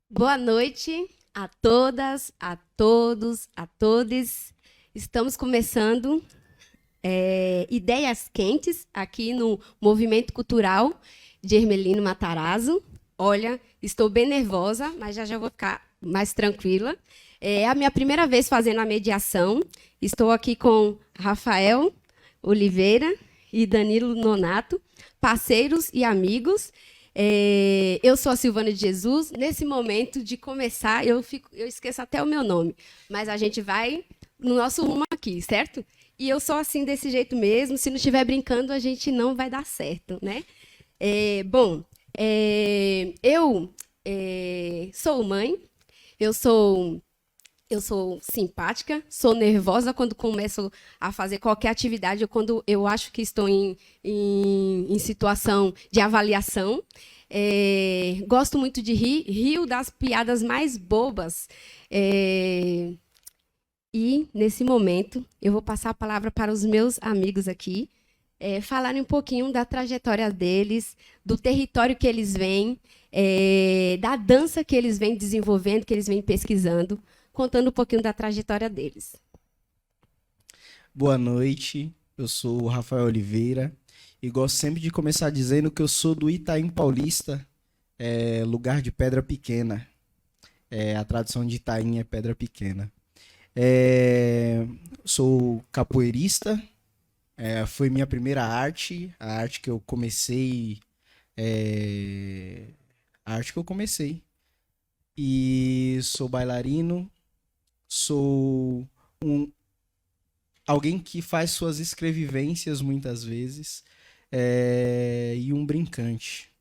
Boa noite a todas, a todos, a todes. Estamos começando Ideias Quentes aqui no Movimento Cultural de Hermelino Matarazzo. Olha, estou bem nervosa, mas já vou ficar mais tranquila. É a minha primeira vez fazendo a mediação. Estou aqui com Rafael Oliveira e Danilo Nonato, parceiros e amigos. Eu sou a Silvana de Jesus. Nesse momento de começar, eu esqueço até o meu nome, mas a gente vai no nosso rumo aqui, certo? E eu sou assim desse jeito mesmo. Se não estiver brincando, a gente não vai dar certo, né? Bom, eu sou mãe. Eu sou eu sou simpática, sou nervosa quando começo a fazer qualquer atividade ou quando eu acho que estou em situação de avaliação. Gosto muito de rio das piadas mais bobas. É, e, nesse momento, eu vou passar a palavra para os meus amigos aqui, falarem um pouquinho da trajetória deles, do território que eles vêm, da dança que eles vêm desenvolvendo, que eles vêm pesquisando, contando um pouquinho da trajetória deles. Boa noite, eu sou o Rafael Oliveira e gosto sempre de começar dizendo que eu sou do Itaim Paulista, lugar de Pedra Pequena. A tradução de Itaim é Pedra Pequena. Sou capoeirista, foi minha primeira arte, a arte que eu comecei. A arte que eu comecei. E sou bailarino, sou um alguém que faz suas escrevivências muitas vezes, e um brincante.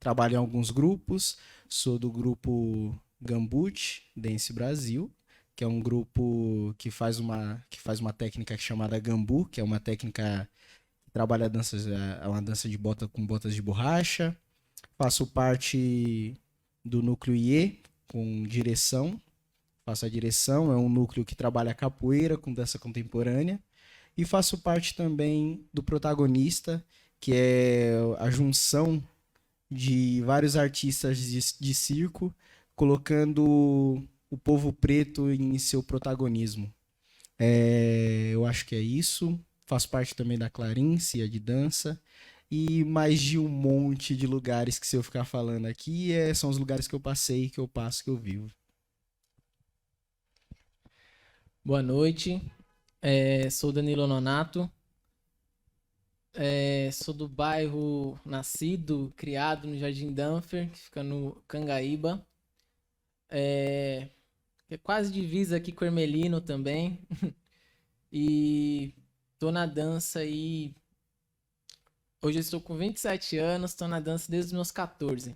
Trabalho em alguns grupos, sou do grupo Gambut Dance Brasil, que é um grupo que faz uma técnica chamada Gambu, que é uma técnica que trabalha danças, é uma dança de bota com botas de borracha. Faço parte do núcleo IE, com direção, faço a direção, é um núcleo que trabalha capoeira com dança contemporânea. E faço parte também do Protagonista, que é a junção de vários artistas de circo, colocando o povo preto em seu protagonismo. Eu acho que é isso. Faço parte também da Clarice, de dança. E mais de um monte de lugares que, se eu ficar falando aqui, são os lugares que eu passei, que eu passo, que eu vivo. Boa noite, sou Danilo Nonato, sou do bairro nascido, criado no Jardim Danfer, que fica no Cangaíba, é quase divisa aqui com Hermelino também, e tô na dança aí, hoje eu estou com 27 anos, tô na dança desde os meus 14.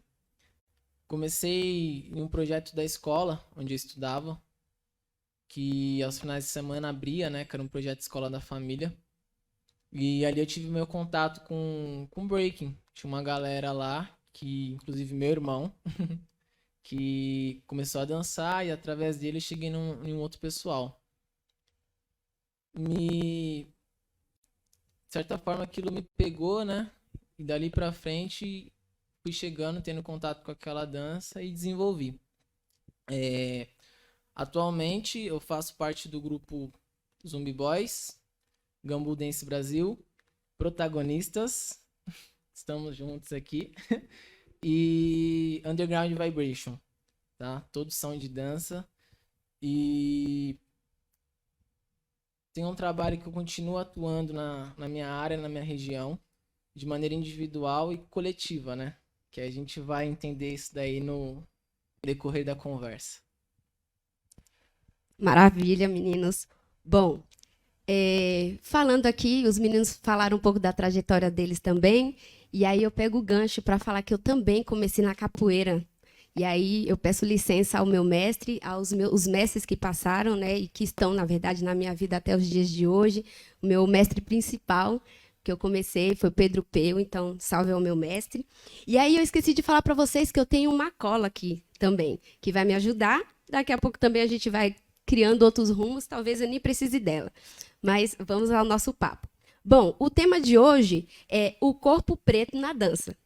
Comecei em um projeto da escola, onde eu estudava, que aos finais de semana abria, né, que era um projeto de escola da família. E ali eu tive meu contato com breaking. Tinha uma galera lá, que inclusive meu irmão, que começou a dançar e através dele eu cheguei em um outro pessoal. De certa forma aquilo me pegou, né? E dali pra frente fui chegando, tendo contato com aquela dança e desenvolvi. Atualmente eu faço parte do grupo Zumbi Boys, Gambu Dance Brasil, Protagonistas, estamos juntos aqui, e Underground Vibration, tá? Todos são de dança e tem um trabalho que eu continuo atuando na minha área, na minha região, de maneira individual e coletiva, né? Que a gente vai entender isso daí no decorrer da conversa. Maravilha, meninos. Bom, falando aqui, os meninos falaram um pouco da trajetória deles também, e aí eu pego o gancho para falar que eu também comecei na capoeira. E aí eu peço licença ao meu mestre, os mestres que passaram, né, e que estão, na verdade, na minha vida até os dias de hoje. O meu mestre principal, que eu comecei, foi Pedro Peu, então salve ao meu mestre. E aí eu esqueci de falar para vocês que eu tenho uma cola aqui também, que vai me ajudar. Daqui a pouco também a gente vai criando outros rumos, talvez eu nem precise dela. Mas vamos ao nosso papo. Bom, o tema de hoje é o corpo preto na dança.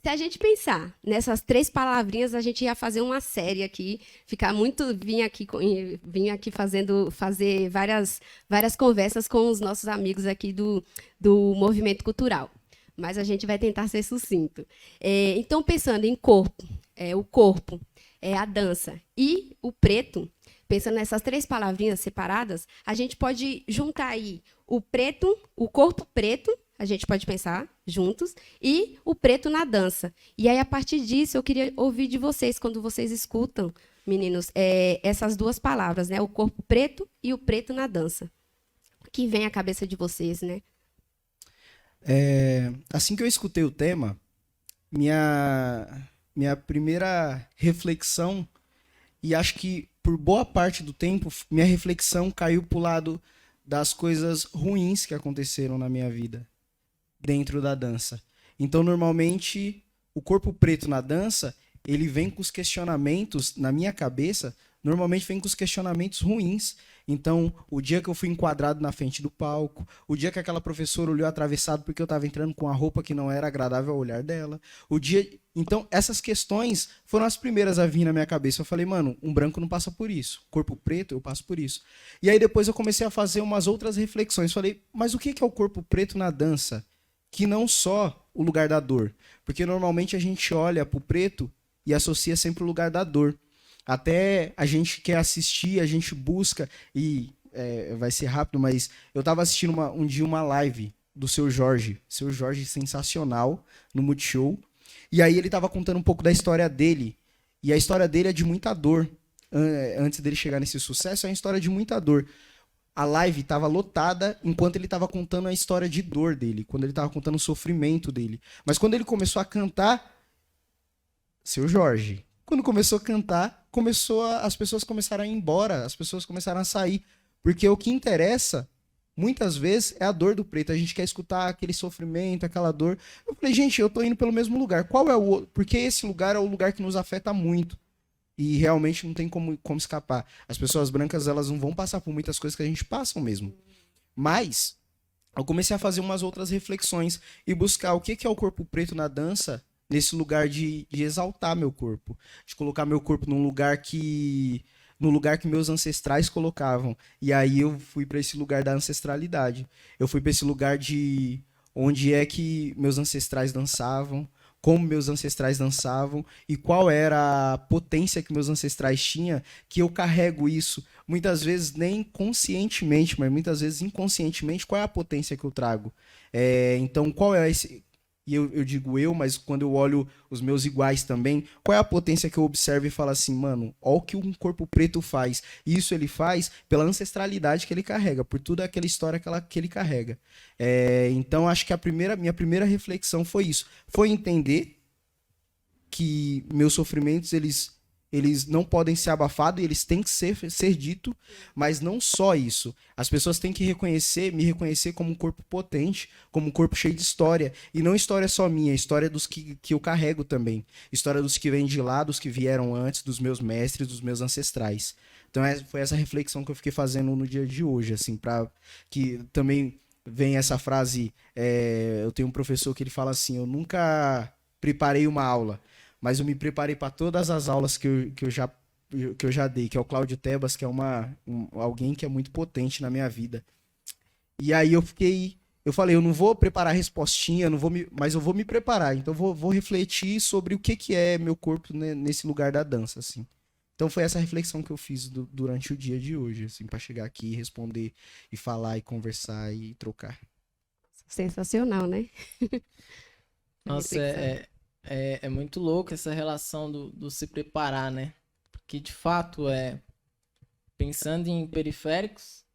se a gente pensar nessas 3 palavrinhas, a gente ia fazer uma série aqui, ficar muito, vim aqui fazer várias conversas com os nossos amigos aqui do movimento cultural. Mas a gente vai tentar ser sucinto. Então, pensando em corpo, o corpo, a dança e o preto, pensando nessas 3 palavrinhas separadas, a gente pode juntar aí o preto, o corpo preto, a gente pode pensar juntos, e o preto na dança. E aí, a partir disso, eu queria ouvir de vocês, quando vocês escutam, meninos, essas 2 palavras, né? O corpo preto e o preto na dança. O que vem à cabeça de vocês, né? Assim que eu escutei o tema, minha primeira reflexão, e acho que por boa parte do tempo, minha reflexão caiu para o lado das coisas ruins que aconteceram na minha vida, dentro da dança. Então, normalmente, o corpo preto na dança, ele vem com os questionamentos, na minha cabeça, normalmente vem com os questionamentos ruins. Então, o dia que eu fui enquadrado na frente do palco, o dia que aquela professora olhou atravessado porque eu estava entrando com a roupa que não era agradável ao olhar dela, Então, essas questões foram as primeiras a vir na minha cabeça. Eu falei, mano, um branco não passa por isso. Corpo preto, eu passo por isso. E aí depois eu comecei a fazer umas outras reflexões. Falei, mas o que é o corpo preto na dança? Que não só o lugar da dor. Porque normalmente a gente olha pro preto e associa sempre o lugar da dor. Até a gente quer assistir, a gente busca, e vai ser rápido, mas eu estava assistindo um dia uma live do Seu Jorge sensacional, no Multishow, e aí ele estava contando um pouco da história dele, e a história dele é de muita dor. Antes dele chegar nesse sucesso, é uma história de muita dor. A live estava lotada enquanto ele estava contando a história de dor dele, quando ele estava contando o sofrimento dele. Mas quando ele começou a cantar, Seu Jorge, quando começou a cantar, as pessoas começaram a ir embora, as pessoas começaram a sair. Porque o que interessa, muitas vezes, é a dor do preto. A gente quer escutar aquele sofrimento, aquela dor. Eu falei, gente, eu tô indo pelo mesmo lugar. Qual é o outro? Porque esse lugar é o lugar que nos afeta muito. E realmente não tem como escapar. As pessoas brancas, elas não vão passar por muitas coisas que a gente passa mesmo. Mas eu comecei a fazer umas outras reflexões e buscar o que é o corpo preto na dança, nesse lugar de exaltar meu corpo, de colocar meu corpo no lugar que meus ancestrais colocavam. E aí eu fui para esse lugar da ancestralidade. Eu fui para esse lugar de onde é que meus ancestrais dançavam, como meus ancestrais dançavam e qual era a potência que meus ancestrais tinham, que eu carrego isso, muitas vezes nem conscientemente, mas muitas vezes inconscientemente, qual é a potência que eu trago. Então, qual é esse... E eu digo mas quando eu olho os meus iguais também, qual é a potência que eu observo e falo assim, mano, olha o que um corpo preto faz. E isso ele faz pela ancestralidade que ele carrega, por toda aquela história que ele carrega. Então, acho que minha primeira reflexão foi isso. Foi entender que meus sofrimentos, eles não podem ser abafados, eles têm que ser dito, mas não só isso. As pessoas têm que me reconhecer como um corpo potente, como um corpo cheio de história. E não história só minha, história dos que eu carrego também. História dos que vêm de lá, dos que vieram antes, dos meus mestres, dos meus ancestrais. Então foi essa reflexão que eu fiquei fazendo no dia de hoje, assim, para que também vem essa frase, eu tenho um professor que ele fala assim, eu nunca preparei uma aula, mas eu me preparei para todas as aulas que eu já dei, que é o Cláudio Tebas, que é alguém que é muito potente na minha vida. E aí eu falei, eu não vou preparar respostinha, mas eu vou me preparar. Então eu vou refletir sobre o que é meu corpo, né, nesse lugar da dança, assim. Então foi essa reflexão que eu fiz durante o dia de hoje, assim, para chegar aqui e responder, e falar, e conversar, e trocar. Sensacional, né? Nossa, é muito louco essa relação do se preparar, né? Porque, de fato, pensando em periféricos,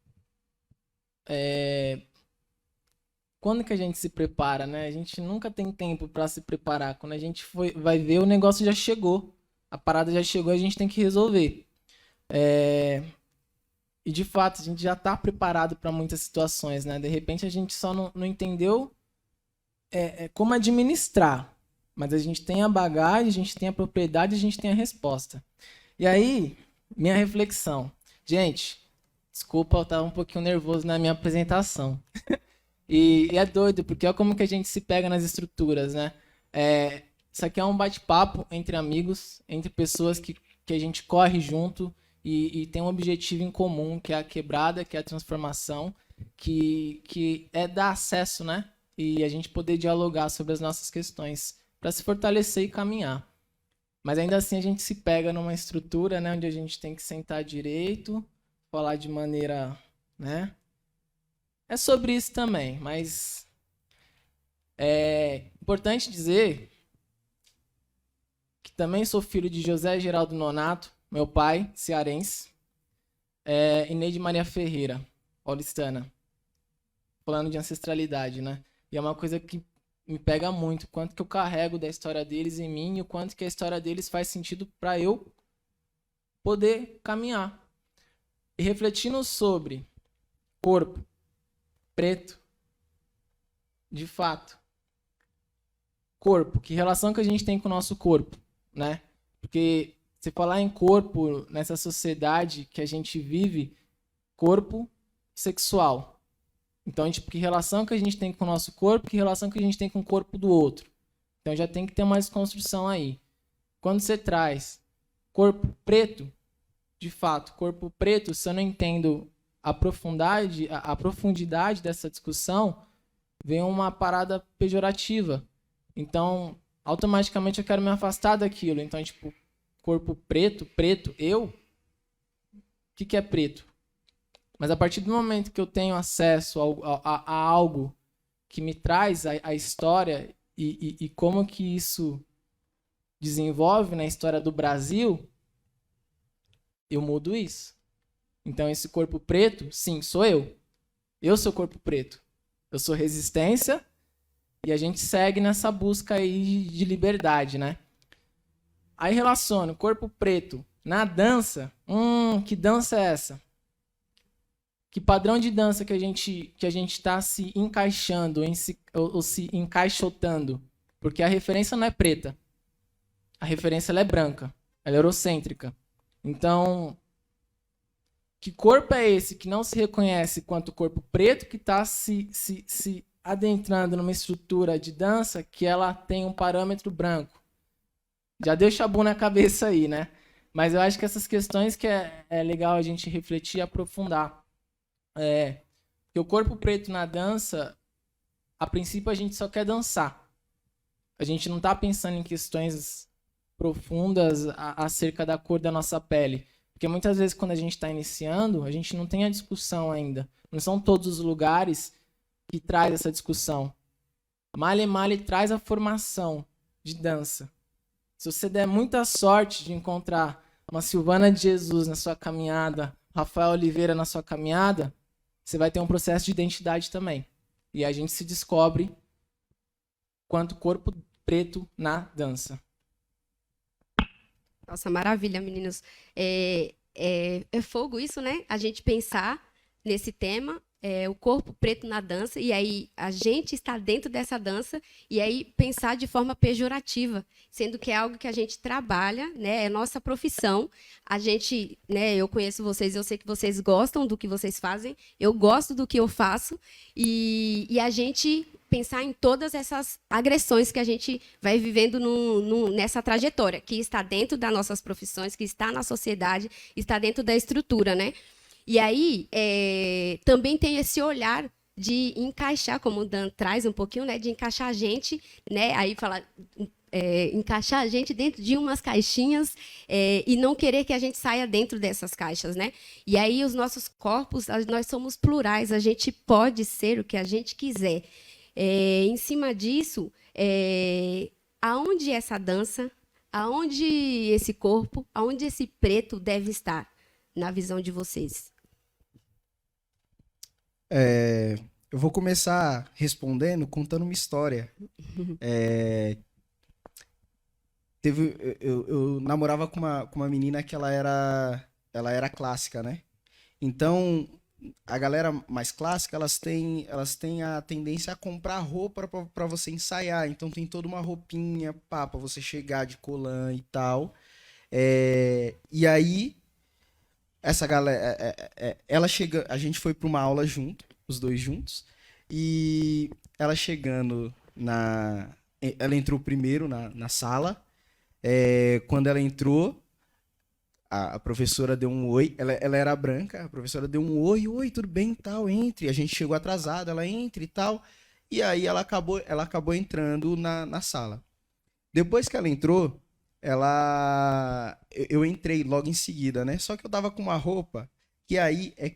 quando que a gente se prepara, né? A gente nunca tem tempo para se preparar. Quando a gente vai ver, o negócio já chegou. A parada já chegou, a gente tem que resolver. E, de fato, a gente já está preparado para muitas situações, né? De repente, a gente só não entendeu como administrar. Mas a gente tem a bagagem, a gente tem a propriedade, a gente tem a resposta. E aí, minha reflexão. Gente, desculpa, eu estava um pouquinho nervoso na minha apresentação. E é doido, porque olha como que a gente se pega nas estruturas, né? Isso aqui é um bate-papo entre amigos, entre pessoas que a gente corre junto e tem um objetivo em comum, que é a quebrada, que é a transformação, que é dar acesso, né? E a gente poder dialogar sobre as nossas questões para se fortalecer e caminhar. Mas ainda assim a gente se pega numa estrutura, né, onde a gente tem que sentar direito, falar de maneira, né? É sobre isso também, mas é importante dizer que também sou filho de José Geraldo Nonato, meu pai, cearense, e Neide Maria Ferreira, paulistana. Falando de ancestralidade, né? E é uma coisa que me pega muito, o quanto que eu carrego da história deles em mim e o quanto que a história deles faz sentido para eu poder caminhar. E refletindo sobre corpo preto, de fato, corpo, que relação que a gente tem com o nosso corpo, né? Porque se falar em corpo nessa sociedade que a gente vive, corpo sexual. Então, tipo, que relação que a gente tem com o nosso corpo, que relação que a gente tem com o corpo do outro. Então já tem que ter uma desconstrução aí. Quando você traz corpo preto, de fato, corpo preto, se eu não entendo a profundidade dessa discussão, vem uma parada pejorativa. Então, automaticamente eu quero me afastar daquilo. Então, tipo, corpo preto, eu? O que é preto? Mas a partir do momento que eu tenho acesso a algo que me traz a história e como que isso desenvolve na história do Brasil, eu mudo isso. Então, esse corpo preto, sim, sou eu. Eu sou corpo preto. Eu sou resistência e a gente segue nessa busca aí de liberdade, né? Aí relaciono corpo preto na dança. Que dança é essa? Que padrão de dança que a gente está se encaixando ou se encaixotando? Porque a referência não é preta. A referência ela é branca. Ela é eurocêntrica. Então, que corpo é esse que não se reconhece quanto corpo preto, que está se adentrando numa estrutura de dança que ela tem um parâmetro branco? Já deu chabu na cabeça aí, né? Mas eu acho que essas questões que é legal a gente refletir e aprofundar. Porque o corpo preto na dança, a princípio a gente só quer dançar. A gente não está pensando em questões profundas acerca da cor da nossa pele. Porque muitas vezes quando a gente está iniciando, a gente não tem a discussão ainda. Não são todos os lugares que traz essa discussão. Male Male traz a formação de dança. Se você der muita sorte de encontrar uma Silvana de Jesus na sua caminhada, Rafael Oliveira na sua caminhada, você vai ter um processo de identidade também. E a gente se descobre quanto corpo preto na dança. Nossa, maravilha, meninos. É fogo isso, né? A gente pensar nesse tema, o corpo preto na dança, e aí a gente está dentro dessa dança, e aí pensar de forma pejorativa, sendo que é algo que a gente trabalha, né? É nossa profissão. A gente, né? Eu conheço vocês, eu sei que vocês gostam do que vocês fazem, eu gosto do que eu faço, e a gente pensar em todas essas agressões que a gente vai vivendo nessa trajetória, que está dentro das nossas profissões, que está na sociedade, está dentro da estrutura, né? E aí, também tem esse olhar de encaixar, como o Dan traz um pouquinho, né? De encaixar a gente, né? Aí falar, encaixar a gente dentro de umas caixinhas e não querer que a gente saia dentro dessas caixas, né? E aí, os nossos corpos, nós somos plurais, a gente pode ser o que a gente quiser. Em cima disso, aonde essa dança, aonde esse corpo, aonde esse preto deve estar, na visão de vocês? Eu vou começar respondendo, contando uma história. Eu namorava com uma menina que ela era clássica, né? Então, a galera mais clássica, elas têm a tendência a comprar roupa para você ensaiar. Então, tem toda uma roupinha para você chegar de colã e tal. E aí, essa galera, ela chega, a gente foi para uma aula junto, os dois juntos, e ela chegando ela entrou primeiro na sala. Quando ela entrou, a professora deu um oi. Ela era branca, a professora deu um oi, tudo bem, tal, entre. A gente chegou atrasado, ela entre e tal. E aí ela acabou entrando na sala. Depois que ela entrou, eu entrei logo em seguida, né? Só que eu tava com uma roupa que aí é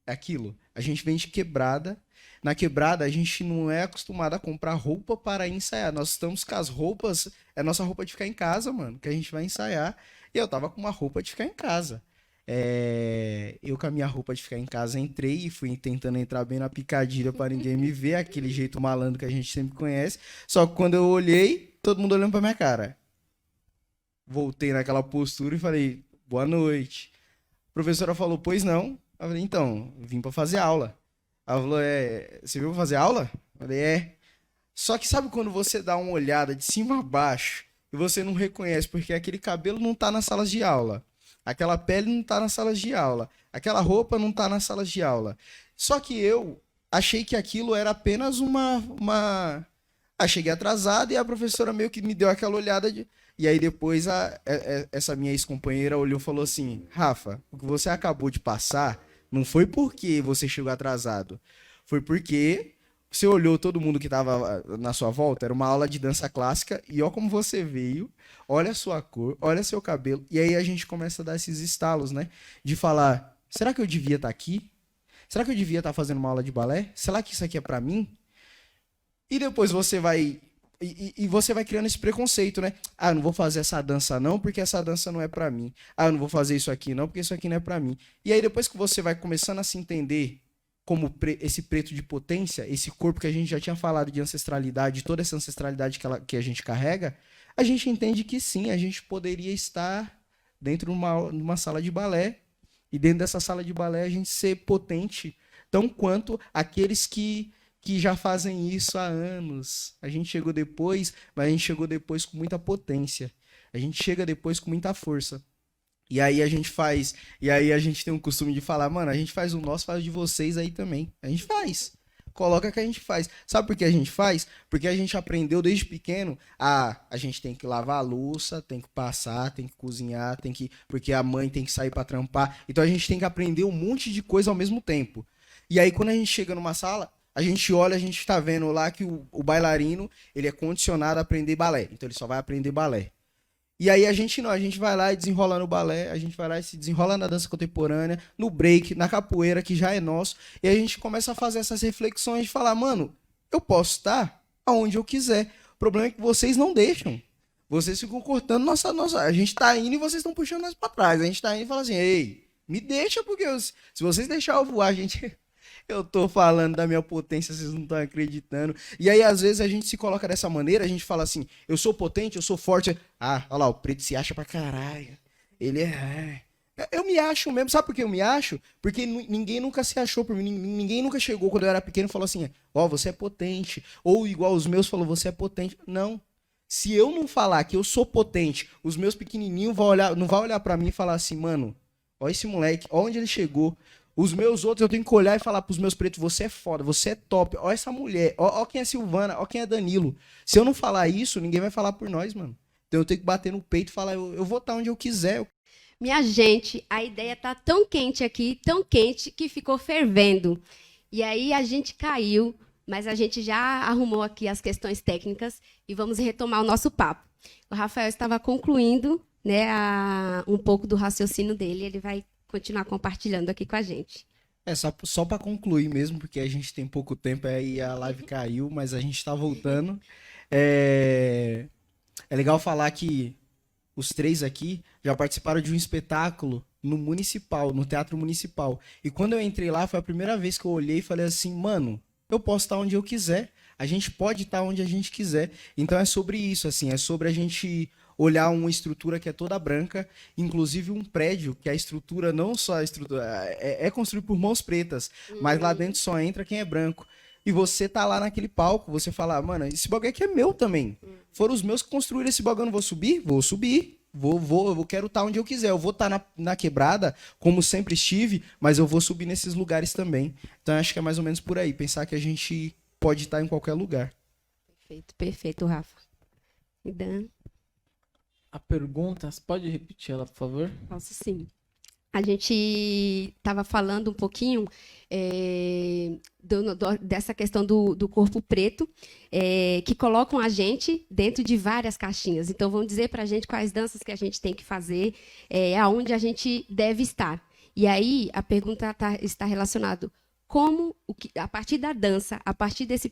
aquilo. A gente vem de quebrada. Na quebrada, a gente não é acostumado a comprar roupa para ensaiar. Nós estamos com as roupas, é nossa roupa de ficar em casa, mano, que a gente vai ensaiar. E eu tava com uma roupa de ficar em casa. Eu com a minha roupa de ficar em casa entrei e fui tentando entrar bem na picadilha para ninguém me ver, aquele jeito malandro que a gente sempre conhece. Só que quando eu olhei, todo mundo olhando pra minha cara. Voltei naquela postura e falei, boa noite. A professora falou, pois não. Eu falei, então, vim pra fazer aula. Ela falou, você veio pra fazer aula? Eu falei, é. Só que sabe quando você dá uma olhada de cima a baixo e você não reconhece, porque aquele cabelo não tá nas salas de aula. Aquela pele não tá nas salas de aula. Aquela roupa não tá nas salas de aula. Só que eu achei que aquilo era apenas uma... cheguei atrasado e a professora meio que me deu aquela olhada de... E aí depois essa minha ex-companheira olhou e falou assim, Rafa, o que você acabou de passar não foi porque você chegou atrasado. Foi porque você olhou todo mundo que estava na sua volta, era uma aula de dança clássica, e ó como você veio, olha a sua cor, olha seu cabelo, e aí a gente começa a dar esses estalos, né? De falar, será que eu devia estar aqui? Será que eu devia estar fazendo uma aula de balé? Será que isso aqui é pra mim? E depois você vai... E você vai criando esse preconceito, né? Ah, eu não vou fazer essa dança não, porque essa dança não é pra mim. Ah, eu não vou fazer isso aqui não, porque isso aqui não é pra mim. E aí depois que você vai começando a se entender como esse preto de potência, esse corpo que a gente já tinha falado de ancestralidade, toda essa ancestralidade que a gente carrega, a gente entende que sim, a gente poderia estar dentro de uma sala de balé, e dentro dessa sala de balé a gente ser potente, tão quanto aqueles que já fazem isso há anos. A gente chegou depois, mas a gente chegou depois com muita potência. A gente chega depois com muita força. E aí a gente tem um costume de falar, mano, a gente faz o nosso, faz o de vocês aí também. A gente faz. Coloca que a gente faz. Sabe por que a gente faz? Porque a gente aprendeu desde pequeno a gente tem que lavar a louça, tem que passar, tem que cozinhar, porque a mãe tem que sair pra trampar. Então a gente tem que aprender um monte de coisa ao mesmo tempo. E aí quando a gente chega numa sala, a gente olha, a gente tá vendo lá que o bailarino, ele é condicionado a aprender balé. Então ele só vai aprender balé. E aí a gente vai lá e desenrola no balé, a gente vai lá e se desenrola na dança contemporânea, no break, na capoeira, que já é nosso. E a gente começa a fazer essas reflexões de falar, mano, eu posso estar aonde eu quiser. O problema é que vocês não deixam. Vocês ficam cortando nossa... A gente tá indo e vocês estão puxando nós pra trás. A gente tá indo e fala assim, ei, me deixa, porque se vocês deixarem eu voar, a gente... Eu tô falando da minha potência, vocês não estão acreditando. E aí, às vezes, a gente se coloca dessa maneira, a gente fala assim, eu sou potente, eu sou forte. Ah, olha lá, o preto se acha pra caralho. Ele é... Eu me acho mesmo, sabe por que eu me acho? Porque ninguém nunca se achou por mim, ninguém nunca chegou quando eu era pequeno e falou assim, ó, você é potente. Ou igual os meus falou, você é potente. Não. Se eu não falar que eu sou potente, os meus pequenininhos não vão olhar pra mim e falar assim, mano, ó esse moleque, ó onde ele chegou. Os meus outros, eu tenho que olhar e falar pros meus pretos, você é foda, você é top, ó essa mulher, ó quem é Silvana, ó quem é Danilo. Se eu não falar isso, ninguém vai falar por nós, mano. Então eu tenho que bater no peito e falar, eu vou estar onde eu quiser. Minha gente, a ideia tá tão quente aqui, tão quente, que ficou fervendo. E aí a gente caiu, mas a gente já arrumou aqui as questões técnicas e vamos retomar o nosso papo. O Rafael estava concluindo, né, um pouco do raciocínio dele, ele vai continuar compartilhando aqui com a gente. Só para concluir mesmo, porque a gente tem pouco tempo, aí a live caiu, mas a gente está voltando. É legal falar que os três aqui já participaram de um espetáculo no Municipal, no Teatro Municipal. E quando eu entrei lá, foi a primeira vez que eu olhei e falei assim, mano, eu posso estar onde eu quiser. A gente pode estar onde a gente quiser. Então é sobre isso, assim, é sobre a gente olhar uma estrutura que é toda branca, inclusive um prédio, que a estrutura, não só a estrutura, é construído por mãos pretas, mas lá dentro só entra quem é branco. E você tá lá naquele palco, você fala, mano, esse bagulho aqui é meu também. Foram os meus que construíram esse bagulho, eu não vou subir? Vou subir. Eu quero estar onde eu quiser. Eu vou estar na quebrada, como sempre estive, mas eu vou subir nesses lugares também. Então acho que é mais ou menos por aí, pensar que a gente pode estar em qualquer lugar. Perfeito, perfeito, Rafa. E Dan, A pergunta, você pode repetir ela, por favor? posso sim. A gente estava falando um pouquinho dessa questão do corpo preto, que colocam a gente dentro de várias caixinhas. Então, vão dizer para a gente quais danças que a gente tem que fazer, aonde a gente deve estar. E aí, a pergunta está relacionada como, a partir da dança, a partir desse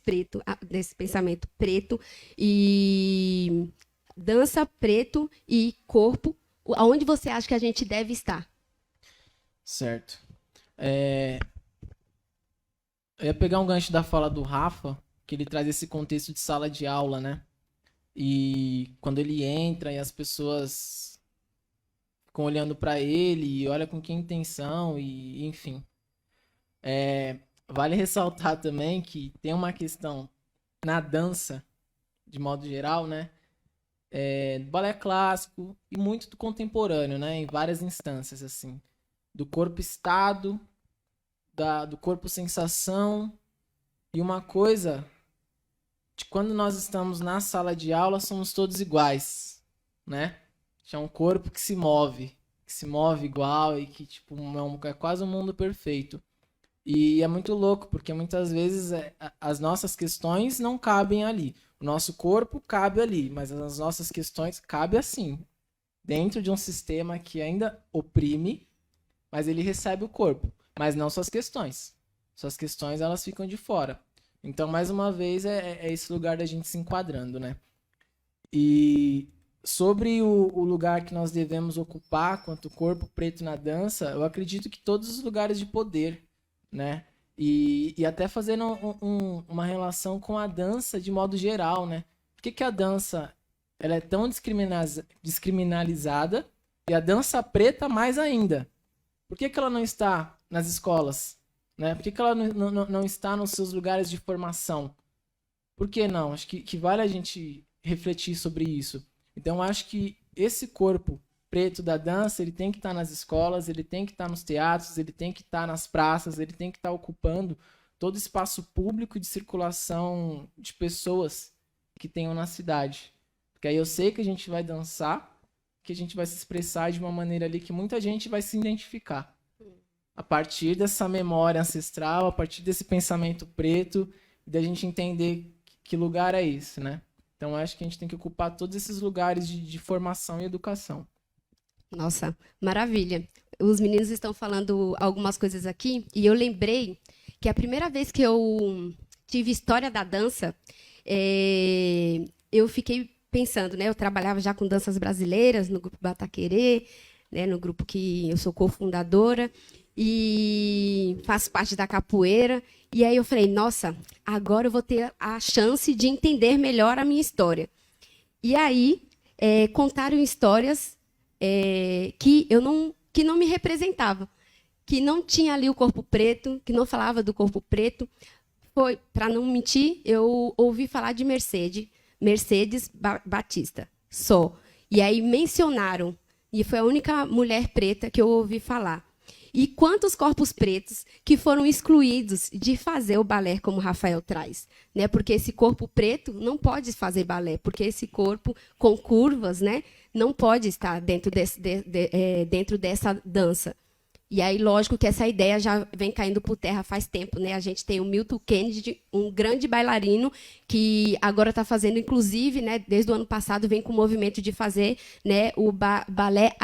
pensamento preto, e dança, preto e corpo, aonde você acha que a gente deve estar? Certo. Eu ia pegar um gancho da fala do Rafa, que ele traz esse contexto de sala de aula, né? E quando ele entra e as pessoas ficam olhando para ele e olha com que intenção e enfim. Vale ressaltar também que tem uma questão na dança, de modo geral, né? Do balé clássico e muito do contemporâneo, né? Em várias instâncias, assim. Do corpo estado, do corpo sensação. E uma coisa, de quando nós estamos na sala de aula, somos todos iguais, né? É um corpo que se move igual e que tipo, é quase um mundo perfeito. E é muito louco, porque muitas vezes as nossas questões não cabem ali. O nosso corpo cabe ali, mas as nossas questões cabem assim, dentro de um sistema que ainda oprime, mas ele recebe o corpo, mas não suas questões. Suas questões, elas ficam de fora. Então, mais uma vez, é esse lugar da gente se enquadrando, né? E sobre o lugar que nós devemos ocupar quanto corpo preto na dança, eu acredito que todos os lugares de poder, né? E até fazendo uma relação com a dança de modo geral, né? Por que a dança ela é tão descriminalizada e a dança preta mais ainda? Por que ela não está nas escolas? Né? Por que ela não está nos seus lugares de formação? Por que não? Acho que vale a gente refletir sobre isso. Então, acho que esse corpo preto da dança, ele tem que estar nas escolas, ele tem que estar nos teatros, ele tem que estar nas praças, ele tem que estar ocupando todo espaço público de circulação de pessoas que tenham na cidade. Porque aí eu sei que a gente vai dançar, que a gente vai se expressar de uma maneira ali que muita gente vai se identificar. A partir dessa memória ancestral, a partir desse pensamento preto, da gente entender que lugar é esse, né? Então, acho que a gente tem que ocupar todos esses lugares de formação e educação. Nossa, maravilha. Os meninos estão falando algumas coisas aqui e eu lembrei que a primeira vez que eu tive história da dança, eu fiquei pensando, né? Eu trabalhava já com danças brasileiras no grupo Bataquerê, né? No grupo que eu sou cofundadora e faço parte da capoeira. E aí eu falei, nossa, agora eu vou ter a chance de entender melhor a minha história. E aí contaram histórias que não me representava, que não tinha ali o corpo preto, que não falava do corpo preto. Foi, para não mentir, eu ouvi falar de Mercedes Batista, só. E aí mencionaram, e foi a única mulher preta que eu ouvi falar. E quantos corpos pretos que foram excluídos de fazer o balé, como o Rafael traz, né? Porque esse corpo preto não pode fazer balé, porque esse corpo com curvas, né, não pode estar dentro dessa dança. E aí, lógico que essa ideia já vem caindo por terra faz tempo, né? A gente tem o Milton Kennedy, um grande bailarino, que agora está fazendo, inclusive, né, desde o ano passado, vem com o movimento de fazer, né, o balé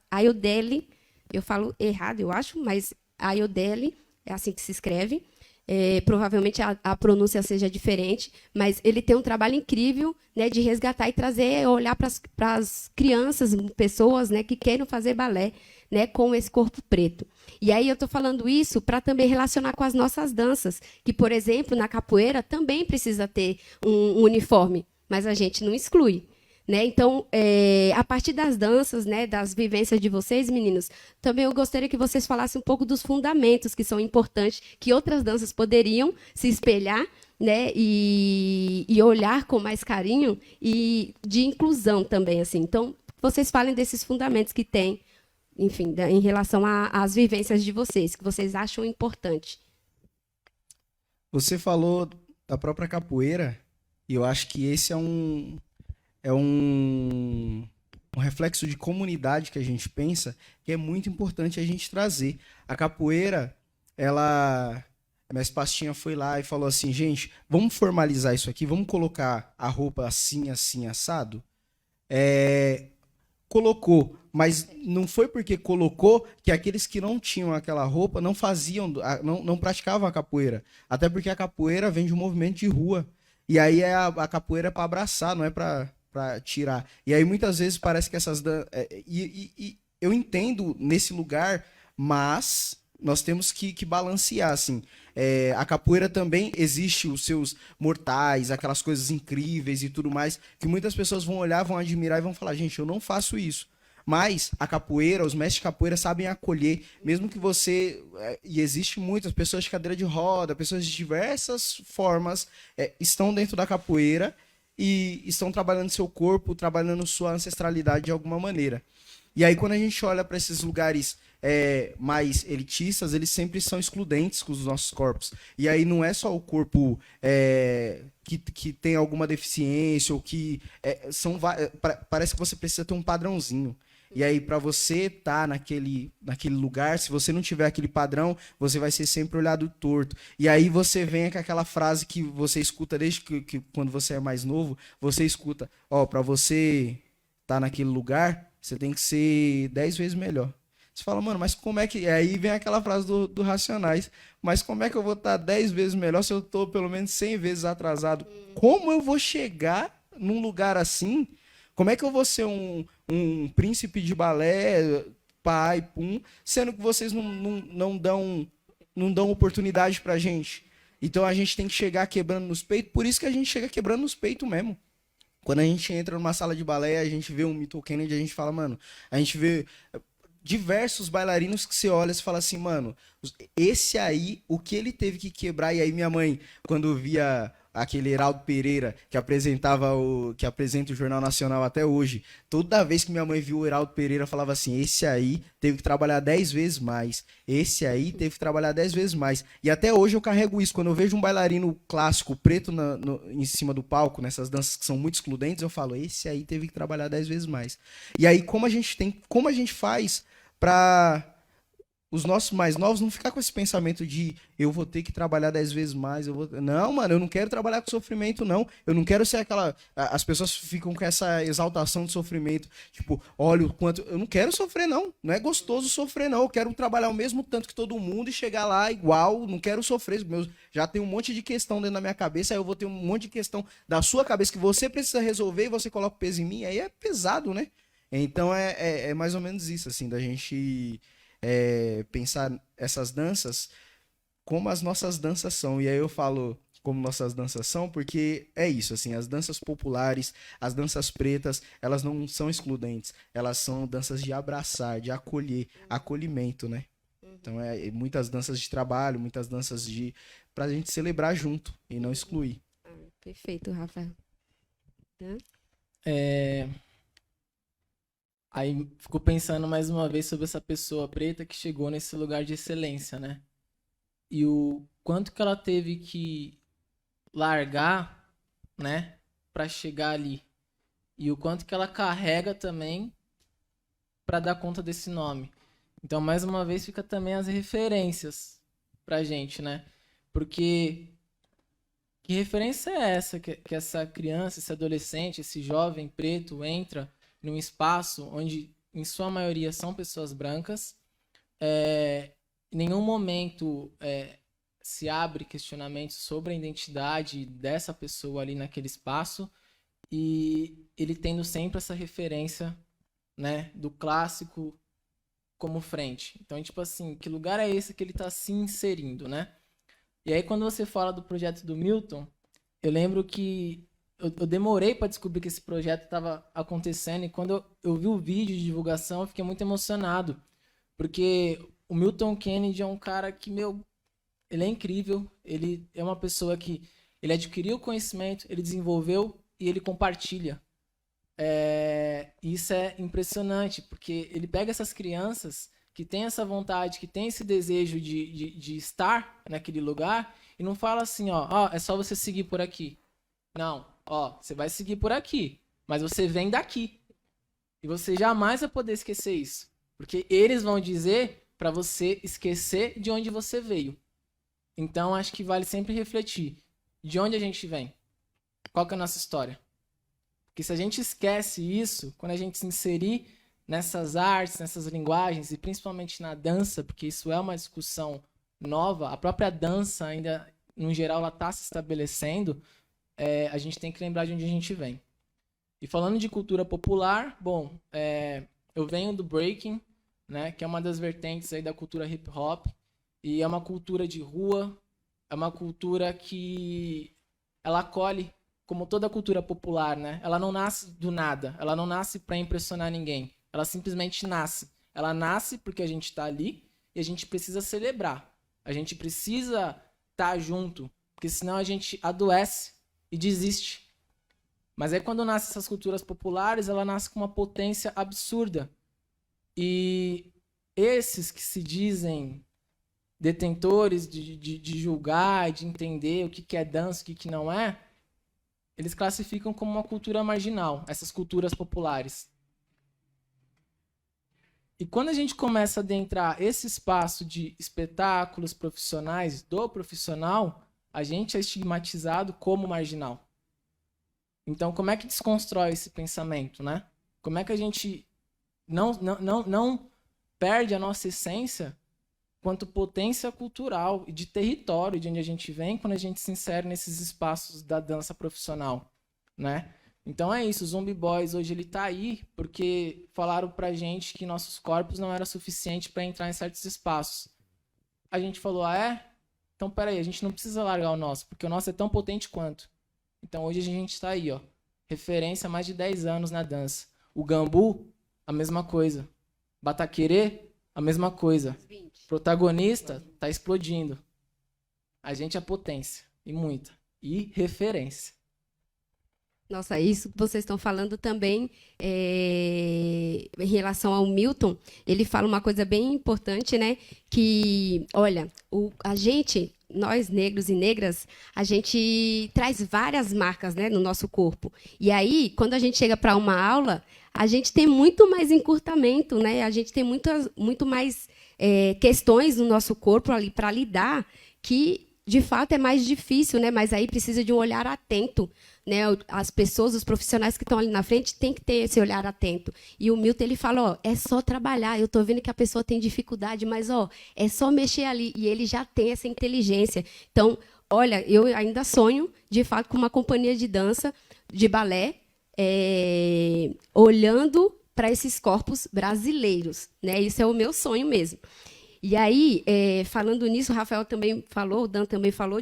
Ayodele. Eu falo errado, eu acho, mas Ayodele é assim que se escreve. Provavelmente a pronúncia seja diferente, mas ele tem um trabalho incrível, né, de resgatar e trazer, olhar para as crianças, pessoas, né, que queiram fazer balé, né, com esse corpo preto. E aí eu estou falando isso para também relacionar com as nossas danças, que, por exemplo, na capoeira também precisa ter um uniforme, mas a gente não exclui. Né? Então, a partir das danças, né, das vivências de vocês, meninos, também eu gostaria que vocês falassem um pouco dos fundamentos que são importantes, que outras danças poderiam se espelhar, né, e olhar com mais carinho, e de inclusão também. Assim. Então, vocês falem desses fundamentos que tem, enfim, em relação às vivências de vocês, que vocês acham importante. Você falou da própria capoeira, E eu acho que esse é um reflexo de comunidade que a gente pensa que é muito importante a gente trazer. A capoeira, ela... A minha pastinha foi lá e falou assim, gente, vamos formalizar isso aqui, vamos colocar a roupa assim, assim, assado? Colocou, mas não foi porque colocou que aqueles que não tinham aquela roupa não faziam, não praticavam a capoeira. Até porque a capoeira vem de um movimento de rua. E aí a capoeira é para abraçar, não é para tirar. E aí muitas vezes parece que essas... E eu entendo nesse lugar, mas nós temos que balancear, assim. A capoeira também existe os seus mortais, aquelas coisas incríveis e tudo mais, que muitas pessoas vão olhar, vão admirar e vão falar, gente, eu não faço isso. Mas a capoeira, os mestres de capoeira sabem acolher, mesmo que você... E existe muitas pessoas de cadeira de roda, pessoas de diversas formas estão dentro da capoeira e estão trabalhando seu corpo, trabalhando sua ancestralidade de alguma maneira. E aí, quando a gente olha para esses lugares mais elitistas, eles sempre são excludentes com os nossos corpos. E aí não é só o corpo que tem alguma deficiência, ou que parece que você precisa ter um padrãozinho. E aí, para você estar naquele lugar, se você não tiver aquele padrão, você vai ser sempre olhado torto. E aí você vem com aquela frase que você escuta desde que quando você é mais novo, você escuta, para você estar naquele lugar, você tem que ser 10 vezes melhor. Você fala, mano, mas como é que... E aí vem aquela frase do Racionais, mas como é que eu vou estar 10 vezes melhor se eu estou pelo menos 100 vezes atrasado? Como eu vou chegar num lugar assim? Como é que eu vou ser um príncipe de balé, pai, pum, sendo que vocês não dão oportunidade pra gente? Então a gente tem que chegar quebrando nos peitos, por isso que a gente chega quebrando nos peitos mesmo. Quando a gente entra numa sala de balé, a gente vê um Milton Kennedy, a gente fala, mano, a gente vê diversos bailarinos que você olha e fala assim, mano, esse aí, o que ele teve que quebrar? E aí minha mãe, quando via aquele Heraldo Pereira, que apresenta o Jornal Nacional até hoje, toda vez que minha mãe viu o Heraldo Pereira, falava assim, esse aí teve que trabalhar 10 vezes mais, esse aí teve que trabalhar 10 vezes mais. E até hoje eu carrego isso, quando eu vejo um bailarino clássico, preto em cima do palco, nessas danças que são muito excludentes, eu falo, esse aí teve que trabalhar 10 vezes mais. E aí como a gente faz para os nossos mais novos não ficar com esse pensamento de eu vou ter que trabalhar 10 vezes mais, não, mano, eu não quero trabalhar com sofrimento, não. Eu não quero ser aquela... As pessoas ficam com essa exaltação de sofrimento. Tipo, olha o quanto... Eu não quero sofrer, não. Não é gostoso sofrer, não. Eu quero trabalhar o mesmo tanto que todo mundo e chegar lá igual. Não quero sofrer. Já tem um monte de questão dentro da minha cabeça, aí eu vou ter um monte de questão da sua cabeça que você precisa resolver e você coloca o peso em mim. Aí é pesado, né? Então é mais ou menos isso, assim, da gente... pensar essas danças como as nossas danças são. E aí eu falo como nossas danças são porque é isso, assim, as danças populares, as danças pretas, elas não são excludentes, elas são danças de abraçar, de acolhimento, né? Então muitas danças de trabalho, muitas danças pra gente celebrar junto e não excluir. Perfeito, Rafael. Aí fico pensando mais uma vez sobre essa pessoa preta que chegou nesse lugar de excelência, né? E o quanto que ela teve que largar, né, para chegar ali. E o quanto que ela carrega também para dar conta desse nome. Então, mais uma vez, fica também as referências pra gente, né? Porque que referência é essa que essa criança, esse adolescente, esse jovem preto entra num espaço onde, em sua maioria, são pessoas brancas. Em nenhum momento se abre questionamento sobre a identidade dessa pessoa ali naquele espaço, e ele tendo sempre essa referência, né, do clássico como frente. Então, tipo assim, que lugar é esse que ele está se inserindo, né? E aí, quando você fala do projeto do Milton, eu lembro que eu demorei para descobrir que esse projeto estava acontecendo, e quando eu vi o vídeo de divulgação, eu fiquei muito emocionado, porque o Milton Kennedy é um cara que, ele é incrível, ele é uma pessoa que ele adquiriu conhecimento, ele desenvolveu e ele compartilha. Isso é impressionante, porque ele pega essas crianças que têm essa vontade, que têm esse desejo de estar naquele lugar, e não fala assim, é só você seguir por aqui. Não. ó, você vai seguir por aqui, mas você vem daqui. E você jamais vai poder esquecer isso. Porque eles vão dizer para você esquecer de onde você veio. Então, acho que vale sempre refletir. De onde a gente vem? Qual que é a nossa história? Porque se a gente esquece isso, quando a gente se inserir nessas artes, nessas linguagens, e principalmente na dança, porque isso é uma discussão nova, a própria dança ainda, no geral, ela está se estabelecendo, a gente tem que lembrar de onde a gente vem. E falando de cultura popular, bom, eu venho do breaking, né, que é uma das vertentes aí da cultura hip hop, e é uma cultura de rua, é uma cultura que ela acolhe, como toda cultura popular, né? Ela não nasce do nada, ela não nasce para impressionar ninguém, ela simplesmente nasce. Ela nasce porque a gente está ali e a gente precisa celebrar, a gente precisa estar junto, porque senão a gente adoece e desiste. Mas aí quando nascem essas culturas populares, ela nasce com uma potência absurda. E esses que se dizem detentores de julgar, de entender o que é dança, o que não é, eles classificam como uma cultura marginal, essas culturas populares. E quando a gente começa a adentrar esse espaço de espetáculos profissionais, do profissional, a gente é estigmatizado como marginal. Então, como é que desconstrói esse pensamento, né? Como é que a gente não perde a nossa essência quanto potência cultural e de território de onde a gente vem quando a gente se insere nesses espaços da dança profissional, né? Então é isso, o Zumbi Boys hoje ele tá aí porque falaram pra gente que nossos corpos não eram suficientes para entrar em certos espaços. A gente falou, então peraí, a gente não precisa largar o nosso, porque o nosso é tão potente quanto. Então hoje a gente está aí, ó, referência há mais de 10 anos na dança. O Gambu, a mesma coisa. Bataquerê, a mesma coisa. Protagonista, tá explodindo. A gente é potência, e muita. E referência. Nossa, isso que vocês estão falando também, em relação ao Milton, ele fala uma coisa bem importante, né? Que, olha, a gente, nós negros e negras, a gente traz várias marcas, né, no nosso corpo. E aí, quando a gente chega para uma aula, a gente tem muito mais encurtamento, né? A gente tem muito mais questões no nosso corpo ali para lidar que de fato é mais difícil, né? Mas aí precisa de um olhar atento, né? As pessoas, os profissionais que estão ali na frente têm que ter esse olhar atento. E o Milton ele fala, ó, é só trabalhar. Eu estou vendo que a pessoa tem dificuldade, mas ó, é só mexer ali e ele já tem essa inteligência. Então, olha, eu ainda sonho de fato com uma companhia de dança, de balé, olhando para esses corpos brasileiros, né? Isso é o meu sonho mesmo. E aí, falando nisso, o Rafael também falou, o Dan também falou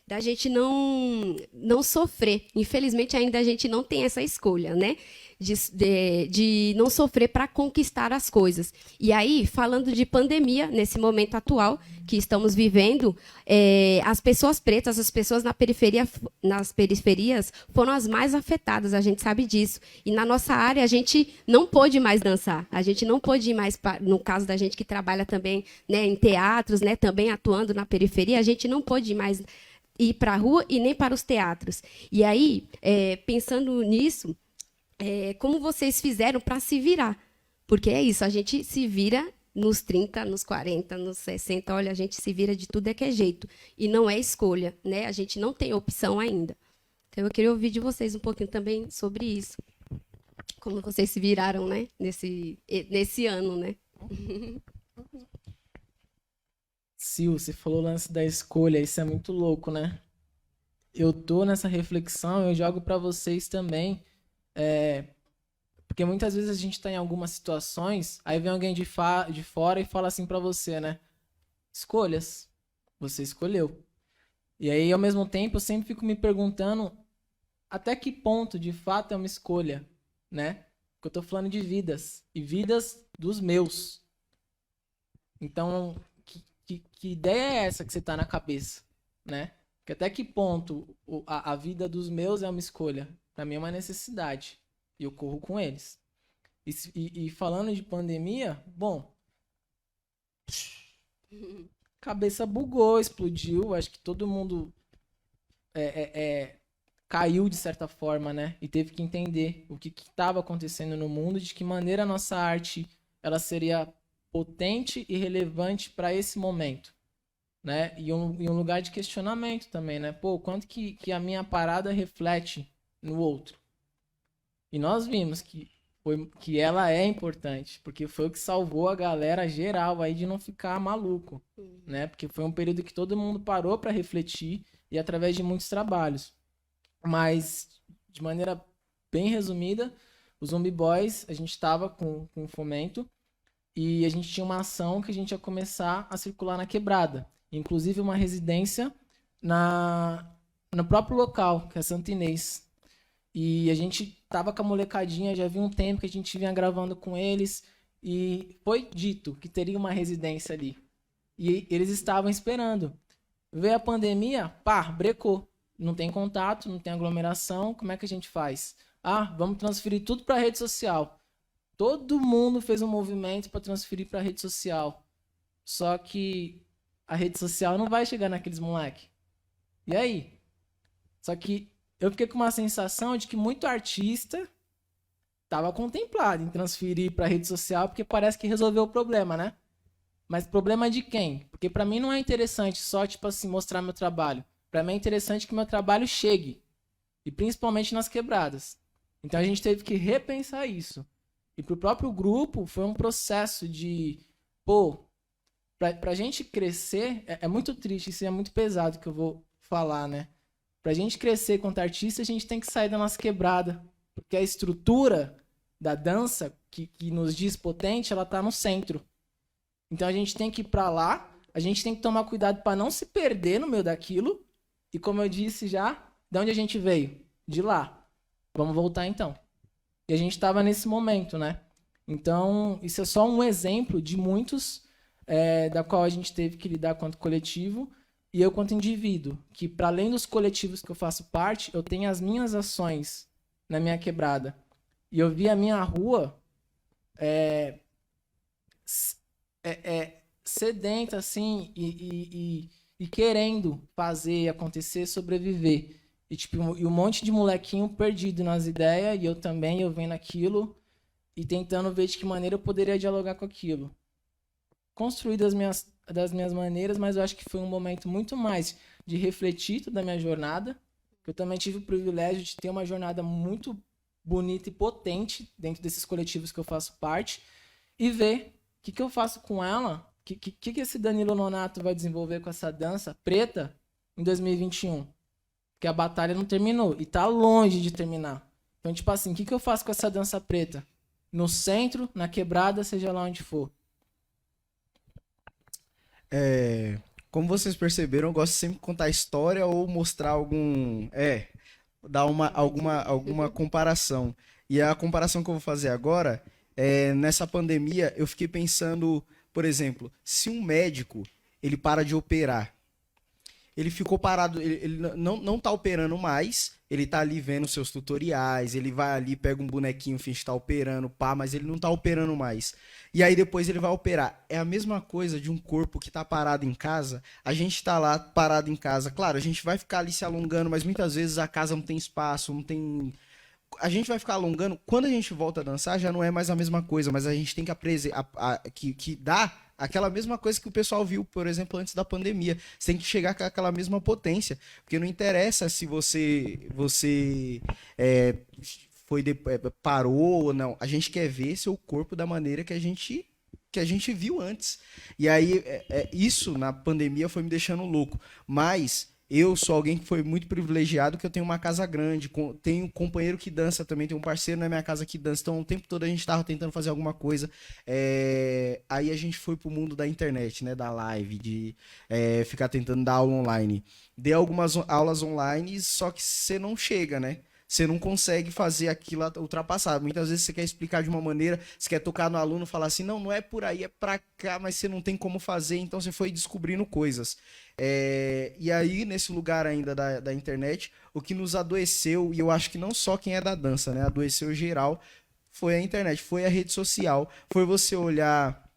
da gente não sofrer. Infelizmente, ainda a gente não tem essa escolha, né? De não sofrer para conquistar as coisas. E aí, falando de pandemia, nesse momento atual que estamos vivendo, as pessoas pretas, as pessoas nas periferias foram as mais afetadas, a gente sabe disso. E na nossa área, a gente não pôde mais dançar, a gente não pôde ir mais, no caso da gente que trabalha também, né, em teatros, né, também atuando na periferia, a gente não pôde mais ir para a rua e nem para os teatros. E aí, pensando nisso, como vocês fizeram para se virar? Porque é isso, a gente se vira nos 30, nos 40, nos 60, olha, a gente se vira de tudo que é jeito. E não é escolha, né? A gente não tem opção ainda. Então, eu queria ouvir de vocês um pouquinho também sobre isso. Como vocês se viraram, né? Nesse ano, né? Sil, você falou o lance da escolha, isso é muito louco, né? Eu tô nessa reflexão, eu jogo para vocês também, porque muitas vezes a gente está em algumas situações, aí vem alguém de fora e fala assim para você, né? Escolhas, você escolheu. E aí, ao mesmo tempo, eu sempre fico me perguntando até que ponto, de fato, é uma escolha, né? Porque eu tô falando de vidas, e vidas dos meus. Então, que ideia é essa que você tá na cabeça, né? Que até que ponto a vida dos meus é uma escolha? Para mim é uma necessidade. E eu corro com eles. E falando de pandemia, bom, cabeça bugou, explodiu. Acho que todo mundo caiu de certa forma, né? E teve que entender o que estava acontecendo no mundo, de que maneira a nossa arte ela seria potente e relevante para esse momento, né? E um lugar de questionamento também, né? Pô, quanto que a minha parada reflete no outro? E nós vimos que ela é importante, porque foi o que salvou a galera geral aí de não ficar maluco, né? Porque foi um período que todo mundo parou para refletir e através de muitos trabalhos. Mas, de maneira bem resumida, os Zombie Boys, a gente estava com fomento e a gente tinha uma ação que a gente ia começar a circular na quebrada. Inclusive uma residência no próprio local, que é Santo Inês. E a gente tava com a molecadinha, já havia um tempo que a gente vinha gravando com eles e foi dito que teria uma residência ali. E eles estavam esperando. Veio a pandemia, pá, brecou. Não tem contato, não tem aglomeração, como é que a gente faz? Ah, vamos transferir tudo para rede social. Todo mundo fez um movimento para transferir para rede social. Só que a rede social não vai chegar naqueles moleque. E aí? Só que eu fiquei com uma sensação de que muito artista estava contemplado em transferir para rede social porque parece que resolveu o problema, né? Mas problema de quem? Porque para mim não é interessante só, tipo assim, mostrar meu trabalho. Para mim é interessante que meu trabalho chegue. E principalmente nas quebradas. Então a gente teve que repensar isso. E pro próprio grupo foi um processo de... Pô, pra gente crescer... É muito triste, isso é muito pesado que eu vou falar, né? Pra gente crescer quanto artista, a gente tem que sair da nossa quebrada. Porque a estrutura da dança, que nos diz potente, ela tá no centro. Então a gente tem que ir pra lá, a gente tem que tomar cuidado para não se perder no meio daquilo. E como eu disse já, de onde a gente veio? De lá. Vamos voltar então. E a gente estava nesse momento, né? Então, isso é só um exemplo de muitos da qual a gente teve que lidar quanto coletivo e eu quanto indivíduo. Que para além dos coletivos que eu faço parte, eu tenho as minhas ações na minha quebrada. E eu vi a minha rua sedenta, assim, e querendo fazer acontecer, sobreviver. E, tipo, e um monte de molequinho perdido nas ideias, e eu também, eu vendo aquilo, e tentando ver de que maneira eu poderia dialogar com aquilo. Construí das minhas maneiras, mas eu acho que foi um momento muito mais de refletir toda a minha jornada, que eu também tive o privilégio de ter uma jornada muito bonita e potente dentro desses coletivos que eu faço parte, e ver o que eu faço com ela. O que esse Danilo Nonato vai desenvolver com essa dança preta em 2021? Porque a batalha não terminou e tá longe de terminar. Então, tipo assim, o que eu faço com essa dança preta? No centro, na quebrada, seja lá onde for. Como vocês perceberam, eu gosto sempre de contar história ou mostrar dar alguma comparação. E a comparação que eu vou fazer agora nessa pandemia, eu fiquei pensando, por exemplo, se um médico ele para de operar, ele ficou parado, ele não tá operando mais, ele tá ali vendo seus tutoriais, ele vai ali, pega um bonequinho, finge que tá operando, pá, mas ele não tá operando mais. E aí depois ele vai operar. É a mesma coisa de um corpo que tá parado em casa, a gente tá lá parado em casa, claro, a gente vai ficar ali se alongando, mas muitas vezes a casa não tem espaço, não tem... A gente vai ficar alongando, quando a gente volta a dançar já não é mais a mesma coisa, mas a gente tem que dar aquela mesma coisa que o pessoal viu, por exemplo, antes da pandemia. Você tem que chegar com aquela mesma potência, porque não interessa se você parou ou não. A gente quer ver seu corpo da maneira que a gente viu antes. E aí, isso na pandemia foi me deixando louco. Mas eu sou alguém que foi muito privilegiado, que eu tenho uma casa grande, tenho um companheiro que dança também, tenho um parceiro na minha casa que dança, então o tempo todo a gente estava tentando fazer alguma coisa. Aí a gente foi pro mundo da internet, né, da live, de ficar tentando dar aula online. Dei algumas aulas online, só que você não chega, né? Você não consegue fazer aquilo ultrapassar. Muitas vezes você quer explicar de uma maneira, você quer tocar no aluno, falar assim, não é por aí, é pra cá, mas você não tem como fazer, então você foi descobrindo coisas. E aí, nesse lugar ainda da internet, o que nos adoeceu, e eu acho que não só quem é da dança, né, adoeceu geral, foi a internet, foi a rede social, foi você olhar...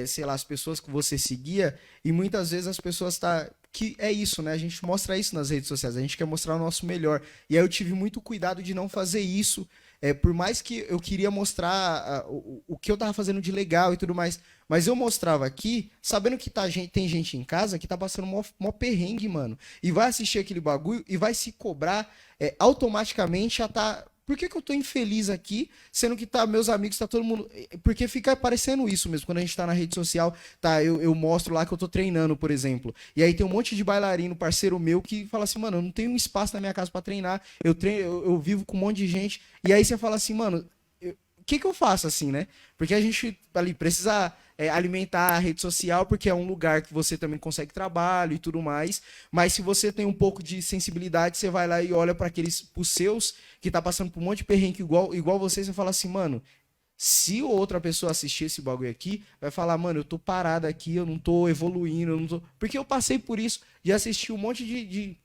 sei lá, as pessoas que você seguia, e muitas vezes as pessoas que é isso, né? A gente mostra isso nas redes sociais, a gente quer mostrar o nosso melhor. E aí eu tive muito cuidado de não fazer isso, por mais que eu queria mostrar o que eu tava fazendo de legal e tudo mais, mas eu mostrava aqui, sabendo que tem gente em casa que tá passando mó perrengue, mano, e vai assistir aquele bagulho e vai se cobrar automaticamente a tá... Por que que eu tô infeliz aqui, sendo que tá meus amigos, tá todo mundo... Porque fica parecendo isso mesmo, quando a gente tá na rede social, tá, eu mostro lá que eu tô treinando, por exemplo. E aí tem um monte de bailarino, parceiro meu, que fala assim, mano, eu não tenho espaço na minha casa pra treinar, eu vivo com um monte de gente. E aí você fala assim, mano, o que que eu faço assim, né? Porque a gente ali precisa alimentar a rede social, porque é um lugar que você também consegue trabalho e tudo mais. Mas se você tem um pouco de sensibilidade, você vai lá e olha para os seus que tá passando por um monte de perrengue igual você fala assim, mano, se outra pessoa assistir esse bagulho aqui, vai falar, mano, eu tô parado aqui, eu não tô evoluindo, eu não tô... Porque eu passei por isso, de assistir um monte de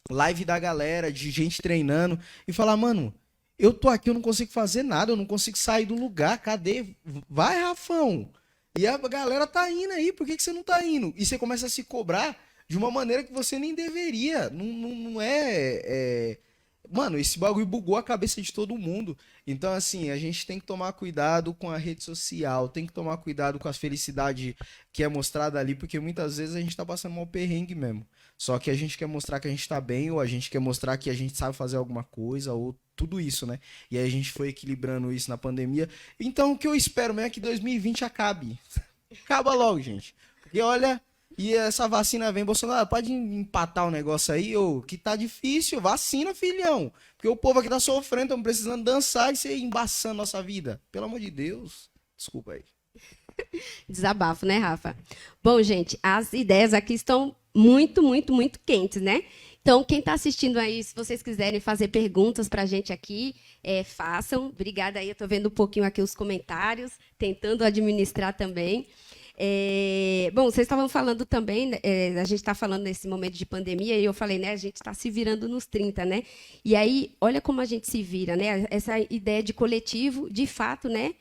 live da galera, de gente treinando, e falar, mano, eu tô aqui, eu não consigo fazer nada, eu não consigo sair do lugar, cadê? Vai, Rafão! E a galera tá indo aí, por que que você não tá indo? E você começa a se cobrar de uma maneira que você nem deveria. Não é... Mano, esse bagulho bugou a cabeça de todo mundo. Então, assim, a gente tem que tomar cuidado com a rede social, tem que tomar cuidado com a felicidade que é mostrada ali, porque muitas vezes a gente tá passando mal perrengue mesmo. Só que a gente quer mostrar que a gente tá bem, ou a gente quer mostrar que a gente sabe fazer alguma coisa, ou tudo isso, né? E aí a gente foi equilibrando isso na pandemia. Então, o que eu espero mesmo é que 2020 acabe. Acaba logo, gente. Porque olha, e essa vacina vem, Bolsonaro, pode empatar o negócio aí, ô, que tá difícil, vacina, filhão. Porque o povo aqui tá sofrendo, estamos precisando dançar e você embaçando nossa vida. Pelo amor de Deus. Desculpa aí. Desabafo, né, Rafa? Bom, gente, as ideias aqui estão muito, muito, muito quentes, né? Então, quem está assistindo aí, se vocês quiserem fazer perguntas para a gente aqui, façam. Obrigada aí, eu estou vendo um pouquinho aqui os comentários, tentando administrar também. Bom, vocês estavam falando também, a gente está falando nesse momento de pandemia, e eu falei, né, a gente está se virando nos 30, né? E aí, olha como a gente se vira, né? Essa ideia de coletivo, de fato, né?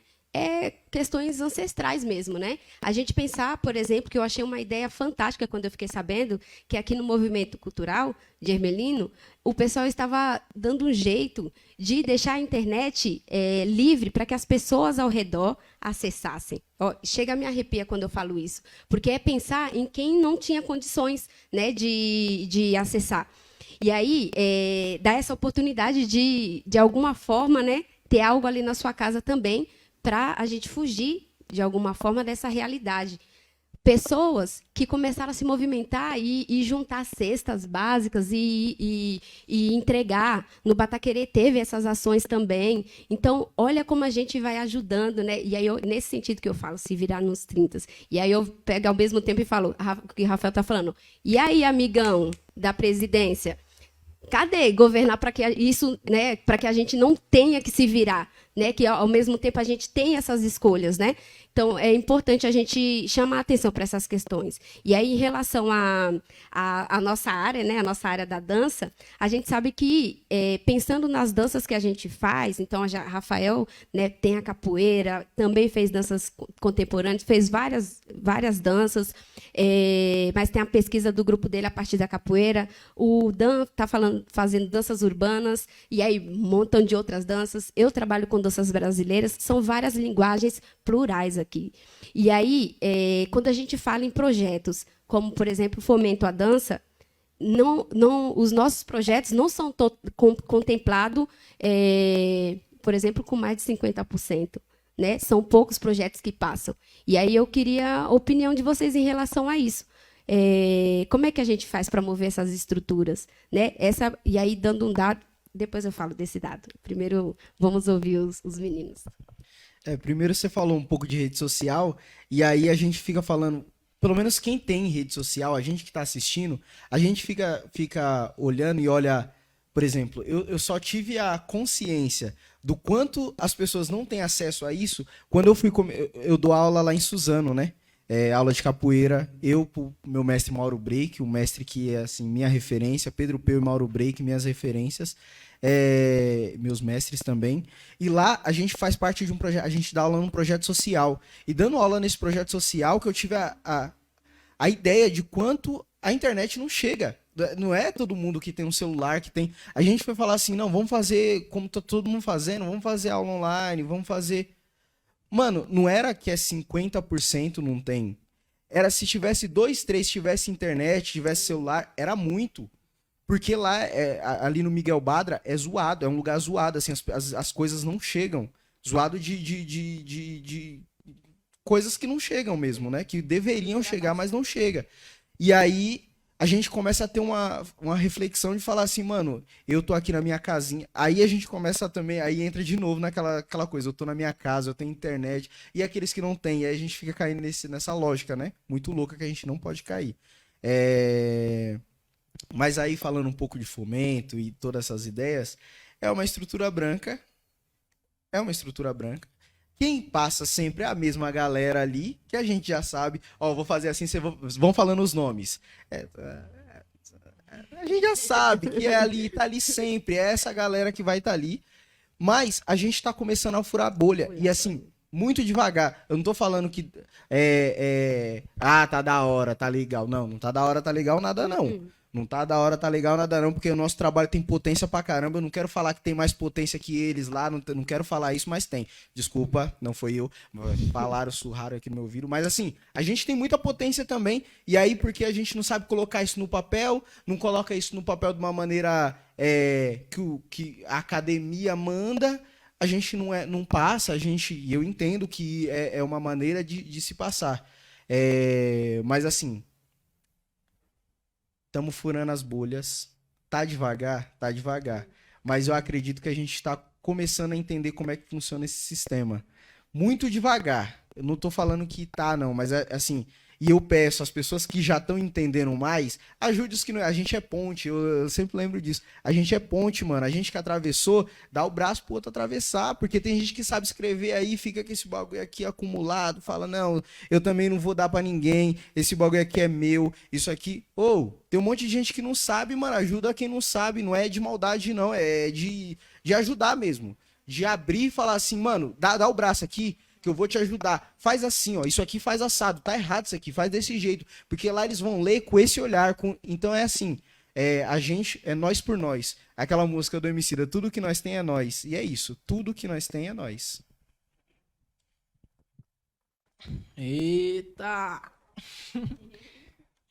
Questões ancestrais mesmo, né? A gente pensar, por exemplo, que eu achei uma ideia fantástica quando eu fiquei sabendo que aqui no movimento cultural de Hermelino, o pessoal estava dando um jeito de deixar a internet livre para que as pessoas ao redor acessassem. Ó, chega a me arrepia quando eu falo isso, porque é pensar em quem não tinha condições, né, de acessar. E aí, dá essa oportunidade de alguma forma, né, ter algo ali na sua casa também, para a gente fugir, de alguma forma, dessa realidade. Pessoas que começaram a se movimentar e juntar cestas básicas e entregar. No Bataquerê teve essas ações também. Então, olha como a gente vai ajudando, né? E aí, nesse sentido que eu falo, se virar nos 30. E aí eu pego ao mesmo tempo e falo, o que o Rafael está falando. E aí, amigão da presidência? Cadê governar para que isso, né, para que a gente não tenha que se virar, né, que ao mesmo tempo a gente tem essas escolhas, né? Então é importante a gente chamar a atenção para essas questões. E aí em relação à nossa área, né, a nossa área da dança, a gente sabe que pensando nas danças que a gente faz, então a Rafael, né, tem a capoeira, também fez danças contemporâneas, fez várias danças, mas tem a pesquisa do grupo dele a partir da capoeira. O Dan está fazendo danças urbanas, e aí um montão de outras danças. Eu trabalho com danças brasileiras, são várias linguagens plurais aqui. E aí, quando a gente fala em projetos, como, por exemplo, Fomento à Dança, os nossos projetos não são contemplados, por exemplo, com mais de 50%. Né? São poucos projetos que passam. E aí eu queria a opinião de vocês em relação a isso. Como é que a gente faz para mover essas estruturas? Né? E aí, dando um dado, depois eu falo desse dado. Primeiro, vamos ouvir os meninos. Primeiro você falou um pouco de rede social, e aí a gente fica falando, pelo menos quem tem rede social, a gente que está assistindo, a gente fica olhando e olha, por exemplo, eu só tive a consciência do quanto as pessoas não têm acesso a isso quando eu dou aula lá em Suzano, né? Aula de capoeira, meu mestre Mauro Break, o mestre que é assim, minha referência, Pedro Peu e Mauro Break, minhas referências, meus mestres também. E lá a gente faz parte de um projeto, a gente dá aula num projeto social. E dando aula nesse projeto social que eu tive a ideia de quanto a internet não chega. Não é todo mundo que tem um celular, que tem... A gente foi falar assim, não, vamos fazer como tá todo mundo fazendo, vamos fazer aula online, vamos fazer... Mano, não era que é 50% não tem. Era se tivesse 2, 3, tivesse internet, tivesse celular, era muito. Porque lá, ali no Miguel Badra, é zoado, é um lugar zoado, assim, as coisas não chegam. Zoado de coisas que não chegam mesmo, né? Que deveriam chegar, mas não chega. E aí a gente começa a ter uma reflexão de falar assim, mano, eu tô aqui na minha casinha. Aí a gente começa também, aí entra de novo naquela coisa, eu tô na minha casa, eu tenho internet, e aqueles que não têm, aí a gente fica caindo nessa lógica, né? Muito louca que a gente não pode cair. Mas aí falando um pouco de fomento e todas essas ideias, é uma estrutura branca, é uma estrutura branca. Quem passa sempre é a mesma galera ali, que a gente já sabe. Ó, vou fazer assim, vocês vão falando os nomes. A gente já sabe que é ali, tá ali sempre. É essa galera que vai estar ali. Mas a gente tá começando a furar a bolha. E assim, muito devagar. Eu não tô falando que tá da hora, tá legal. Não, não tá da hora, tá legal nada não. Não tá da hora, tá legal nada não, porque o nosso trabalho tem potência pra caramba. Eu não quero falar que tem mais potência que eles lá, não quero falar isso, mas tem. Desculpa, não foi eu. Falaram, surraram aqui no meu ouvido. Mas assim, a gente tem muita potência também. E aí, porque a gente não sabe colocar isso no papel, não coloca isso no papel de uma maneira que a academia manda, a gente não passa, e eu entendo que é uma maneira de se passar. Mas assim, estamos furando as bolhas. Tá devagar? Tá devagar. Mas eu acredito que a gente está começando a entender como é que funciona esse sistema. Muito devagar. Eu não tô falando que tá, não, mas assim... E eu peço às pessoas que já estão entendendo mais, ajude os que não... A gente é ponte, eu sempre lembro disso. A gente é ponte, mano. A gente que atravessou, dá o braço pro outro atravessar, porque tem gente que sabe escrever aí, fica com esse bagulho aqui acumulado, fala, não, eu também não vou dar pra ninguém, esse bagulho aqui é meu, isso aqui... Tem um monte de gente que não sabe, mano, ajuda quem não sabe, não é de maldade, não, é de ajudar mesmo. De abrir e falar assim, mano, dá o braço aqui, que eu vou te ajudar. Faz assim, ó. Isso aqui faz assado. Tá errado isso aqui. Faz desse jeito. Porque lá eles vão ler com esse olhar. Então é assim. A gente é nós por nós. Aquela música do Emicida. Tudo que nós tem é nós. E é isso. Tudo que nós tem é nós. Eita!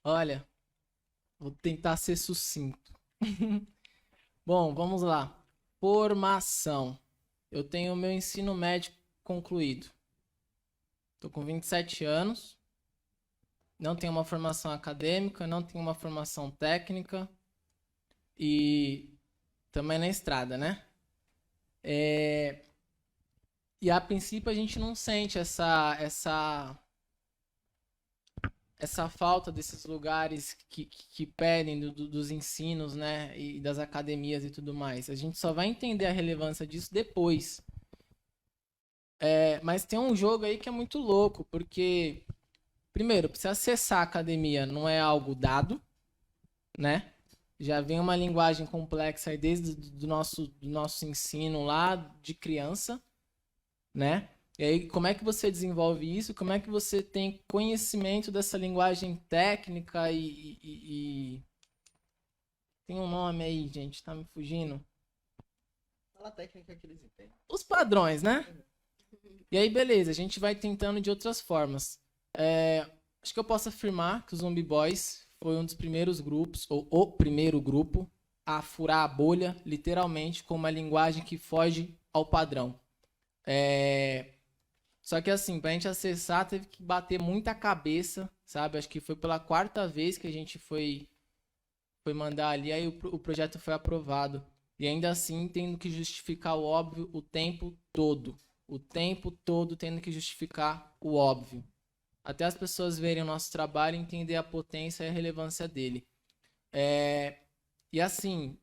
Olha, vou tentar ser sucinto. Bom, vamos lá. Formação. Eu tenho o meu ensino médio concluído. Estou com 27 anos, não tenho uma formação acadêmica, não tenho uma formação técnica e também na estrada, né? E a princípio a gente não sente essa falta desses lugares que pedem dos ensinos, né? E das academias e tudo mais. A gente só vai entender a relevância disso depois. Mas tem um jogo aí que é muito louco, porque, primeiro, para você acessar a academia não é algo dado, né? Já vem uma linguagem complexa aí desde do nosso ensino lá de criança, né? E aí, como é que você desenvolve isso? Como é que você tem conhecimento dessa linguagem técnica e... Tem um nome aí, gente, tá me fugindo. Fala a técnica que eles entendem. Os padrões, né? E aí, beleza, a gente vai tentando de outras formas. Acho que eu posso afirmar que o Zombie Boys foi um dos primeiros grupos, ou o primeiro grupo, a furar a bolha, literalmente, com uma linguagem que foge ao padrão. Só que assim, pra gente acessar, teve que bater muita cabeça, sabe? Acho que foi pela 4ª vez que a gente foi mandar ali, aí o projeto foi aprovado. E ainda assim, tendo que justificar o óbvio o tempo todo. O tempo todo tendo que justificar o óbvio. Até as pessoas verem o nosso trabalho e entender a potência e a relevância dele. E assim,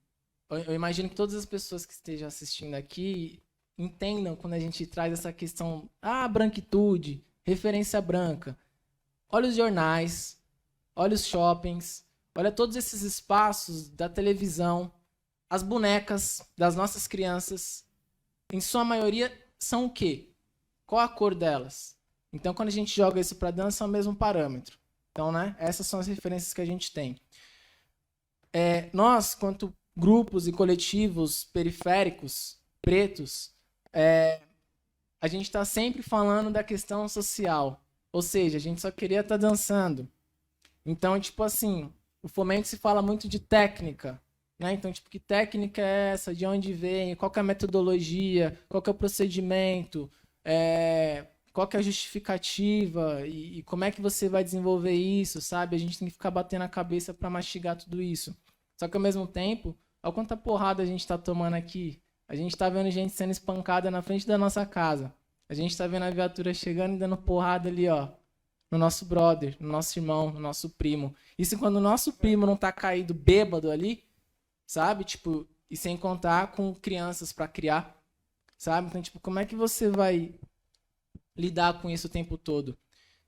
eu imagino que todas as pessoas que estejam assistindo aqui entendam quando a gente traz essa questão, branquitude, referência branca. Olha os jornais, olha os shoppings, olha todos esses espaços da televisão, as bonecas das nossas crianças, em sua maioria, são o quê? Qual a cor delas? Então, quando a gente joga isso para dança, é o mesmo parâmetro. Então, né, essas são as referências que a gente tem. Nós, quanto grupos e coletivos periféricos, pretos, a gente está sempre falando da questão social. Ou seja, a gente só queria estar dançando. Então, tipo assim, o Fomento se fala muito de técnica, né? Então, tipo, que técnica é essa? De onde vem? Qual que é a metodologia? Qual que é o procedimento? Qual que é a justificativa? E como é que você vai desenvolver isso, sabe? A gente tem que ficar batendo a cabeça para mastigar tudo isso. Só que, ao mesmo tempo, olha quanta porrada a gente está tomando aqui. A gente está vendo gente sendo espancada na frente da nossa casa. A gente está vendo a viatura chegando e dando porrada ali, ó, no nosso brother, no nosso irmão, no nosso primo. Isso quando o nosso primo não tá caído bêbado ali, sabe? Tipo, e sem contar com crianças para criar, sabe? Então, tipo, como é que você vai lidar com isso o tempo todo?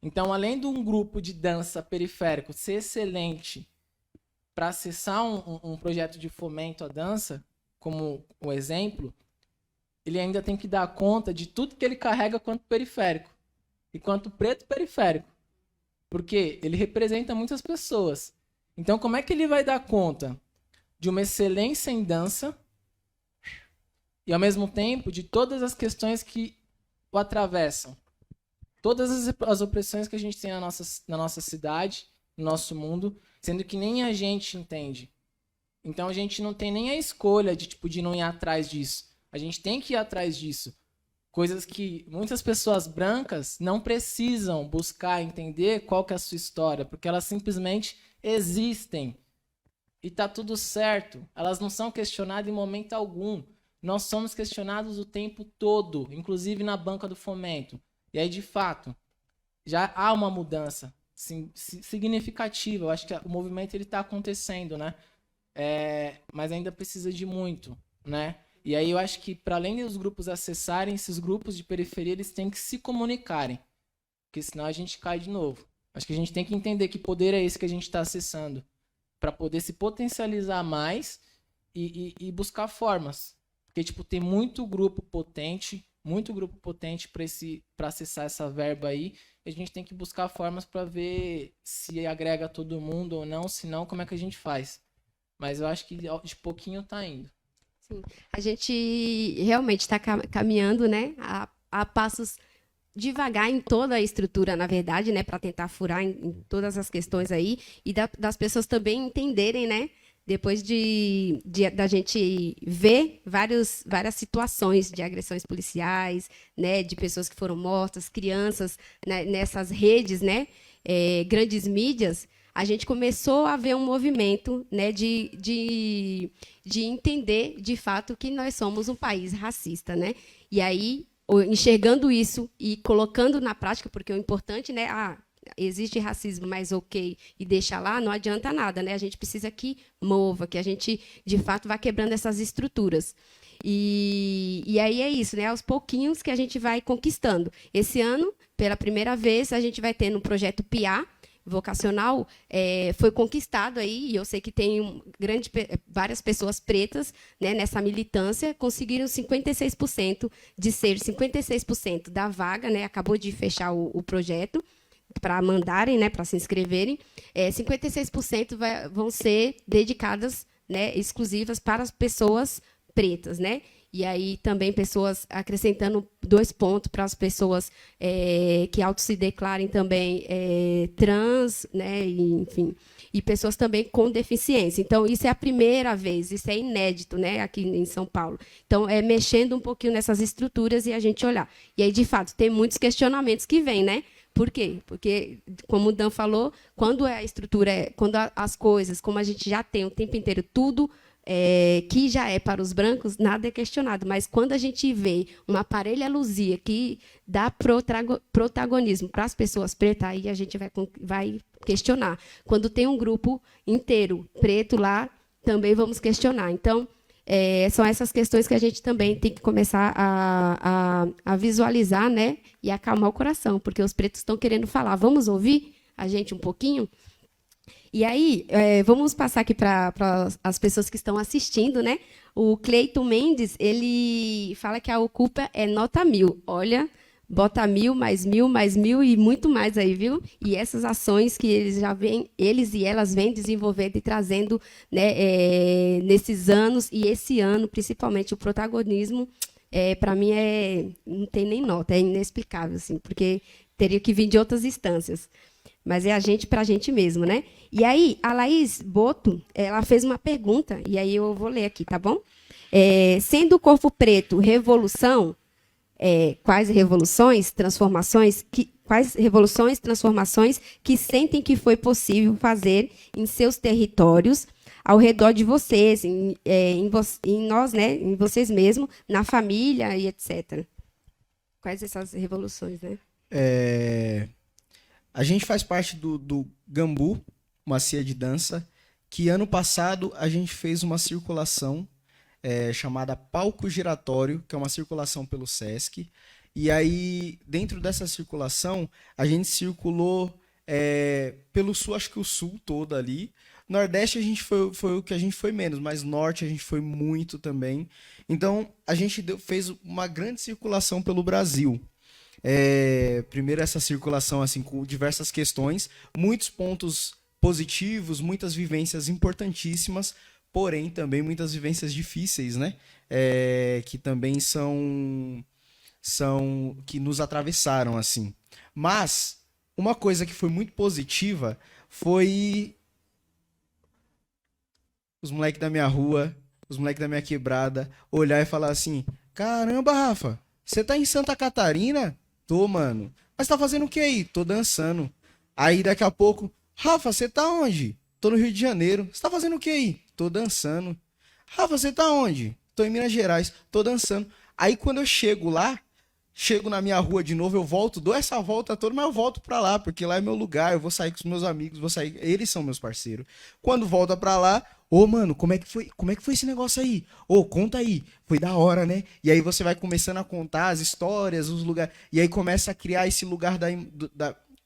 Então, além de um grupo de dança periférico ser excelente para acessar um projeto de fomento à dança, como o exemplo, ele ainda tem que dar conta de tudo que ele carrega quanto periférico e quanto preto periférico. Porque ele representa muitas pessoas. Então, como é que ele vai dar conta de uma excelência em dança e, ao mesmo tempo, de todas as questões que o atravessam? Todas as opressões que a gente tem na nossa cidade, no nosso mundo, sendo que nem a gente entende. Então, a gente não tem nem a escolha de não ir atrás disso. A gente tem que ir atrás disso. Coisas que muitas pessoas brancas não precisam buscar entender qual que é a sua história, porque elas simplesmente existem. E tá tudo certo. Elas não são questionadas em momento algum. Nós somos questionados o tempo todo, inclusive na banca do Fomento. E aí, de fato, já há uma mudança significativa. Eu acho que o movimento está acontecendo, né? Mas ainda precisa de muito, né? E aí eu acho que, para além dos grupos acessarem, esses grupos de periferia, eles têm que se comunicarem. Porque senão a gente cai de novo. Acho que a gente tem que entender que poder é esse que a gente está acessando. Para poder se potencializar mais e buscar formas. Porque, tipo, tem muito grupo potente para acessar essa verba aí. E a gente tem que buscar formas para ver se agrega todo mundo ou não. Se não, como é que a gente faz? Mas eu acho que de pouquinho tá indo. Sim. A gente realmente está caminhando, né, a passos devagar em toda a estrutura, na verdade, né, para tentar furar em todas as questões aí e das pessoas também entenderem, né, depois da gente ver várias situações de agressões policiais, né, de pessoas que foram mortas, crianças, né, nessas redes, né, grandes mídias. A gente começou a ver um movimento, né, de entender, de fato, que nós somos um país racista, né? E aí, enxergando isso e colocando na prática, porque o importante, né, existe racismo, mas ok, e deixa lá, não adianta nada, né? A gente precisa que mova, que a gente, de fato, vá quebrando essas estruturas. E aí é isso, né? Aos pouquinhos que a gente vai conquistando. Esse ano, pela primeira vez, a gente vai ter no projeto PIA, vocacional, foi conquistado aí, e eu sei que tem várias pessoas pretas, né, nessa militância, conseguiram 56% de ser 56% da vaga, né, acabou de fechar o projeto para mandarem, né, para se inscreverem, 56% vão ser dedicadas, né, exclusivas para as pessoas pretas, né? E aí também pessoas acrescentando 2 pontos para as pessoas que auto se declarem também trans, né? E, enfim, e pessoas também com deficiência. Então, isso é a primeira vez, isso é inédito, né, aqui em São Paulo. Então, mexendo um pouquinho nessas estruturas e a gente olhar. E aí, de fato, tem muitos questionamentos que vêm, né? Por quê? Porque, como o Dan falou, quando a estrutura, quando as coisas, como a gente já tem o tempo inteiro tudo que já é para os brancos, nada é questionado. Mas quando a gente vê uma parelha-luzia que dá protagonismo para as pessoas pretas, aí a gente vai questionar. Quando tem um grupo inteiro preto lá, também vamos questionar. Então, são essas questões que a gente também tem que começar a visualizar, né, e acalmar o coração, porque os pretos estão querendo falar. Vamos ouvir a gente um pouquinho? E aí, vamos passar aqui para as pessoas que estão assistindo, né? O Cleiton Mendes, ele fala que a Ocupa é nota 1000. Olha, bota 1.000, mais 1.000, mais 1.000 e muito mais aí, viu? E essas ações que eles e elas vêm desenvolvendo e trazendo, né, nesses anos, e esse ano, principalmente, o protagonismo, para mim, não tem nem nota, é inexplicável, assim, porque teria que vir de outras instâncias. Mas é a gente para a gente mesmo, né? E aí, a Laís Boto, ela fez uma pergunta, e aí eu vou ler aqui, tá bom? Sendo o corpo preto revolução, quais revoluções, transformações que sentem que foi possível fazer em seus territórios, ao redor de vocês, em nós, né? Em vocês mesmos, na família e etc. Quais essas revoluções, né? A gente faz parte do Gambu, uma cia de dança, que ano passado a gente fez uma circulação chamada Palco Giratório, que é uma circulação pelo Sesc. E aí, dentro dessa circulação, a gente circulou pelo sul, acho que o sul todo ali. Nordeste a gente foi o que a gente foi menos, mas norte a gente foi muito também. Então, a gente fez uma grande circulação pelo Brasil. Primeiro essa circulação assim com diversas questões, muitos pontos positivos, muitas vivências importantíssimas, porém também muitas vivências difíceis, né? Que também são que nos atravessaram assim. Mas uma coisa que foi muito positiva foi os moleques da minha rua, os moleques da minha quebrada olhar e falar assim: caramba, Rafa, você tá em Santa Catarina? Tô, mano. Mas tá fazendo o que aí? Tô dançando. Aí daqui a pouco, Rafa, você tá onde? Tô no Rio de Janeiro. Você tá fazendo o que aí? Tô dançando. Rafa, você tá onde? Tô em Minas Gerais. Tô dançando. Aí quando eu chego lá, chego na minha rua de novo, eu volto, dou essa volta toda, mas eu volto pra lá, porque lá é meu lugar, eu vou sair com os meus amigos, vou sair, eles são meus parceiros. Quando volta pra lá, mano, como é que foi esse negócio aí? Conta aí. Foi da hora, né? E aí você vai começando a contar as histórias, os lugares, e aí começa a criar esse lugar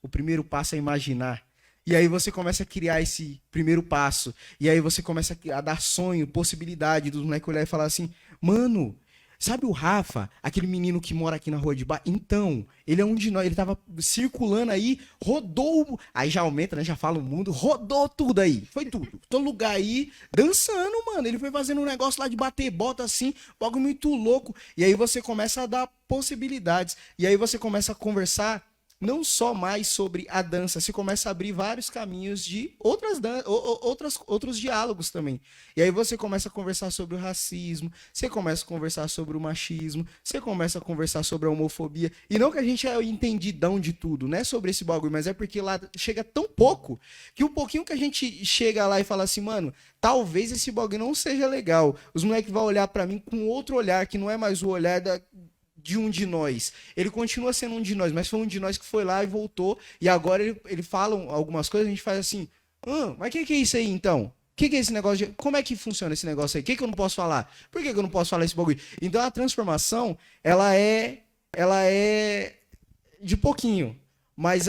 o primeiro passo é imaginar. E aí você começa a criar esse primeiro passo. E aí você começa a dar sonho, possibilidade dos moleques olhar e falar assim: mano, sabe o Rafa, aquele menino que mora aqui na rua de baixo? Então, ele é um de nós, ele tava circulando aí, rodou, aí já aumenta, né, já fala o mundo, rodou tudo aí, foi tudo. Todo lugar aí, dançando, mano, ele foi fazendo um negócio lá de bater bota assim, algo muito louco. E aí você começa a dar possibilidades, e aí você começa a conversar não só mais sobre a dança, você começa a abrir vários caminhos de outros diálogos também. E aí você começa a conversar sobre o racismo, você começa a conversar sobre o machismo, você começa a conversar sobre a homofobia. E não que a gente é entendidão de tudo, né, sobre esse bagulho, mas é porque lá chega tão pouco, que o pouquinho que a gente chega lá e fala assim, mano, talvez esse bagulho não seja legal. Os moleques vão olhar pra mim com outro olhar, que não é mais o olhar de um de nós. Ele continua sendo um de nós, mas foi um de nós que foi lá e voltou, e agora ele fala algumas coisas, a gente faz assim, mas o que é isso aí então? O que é esse negócio? Como é que funciona esse negócio aí? O que eu não posso falar? Por que eu não posso falar esse bagulho? Então a transformação, ela é de pouquinho, mas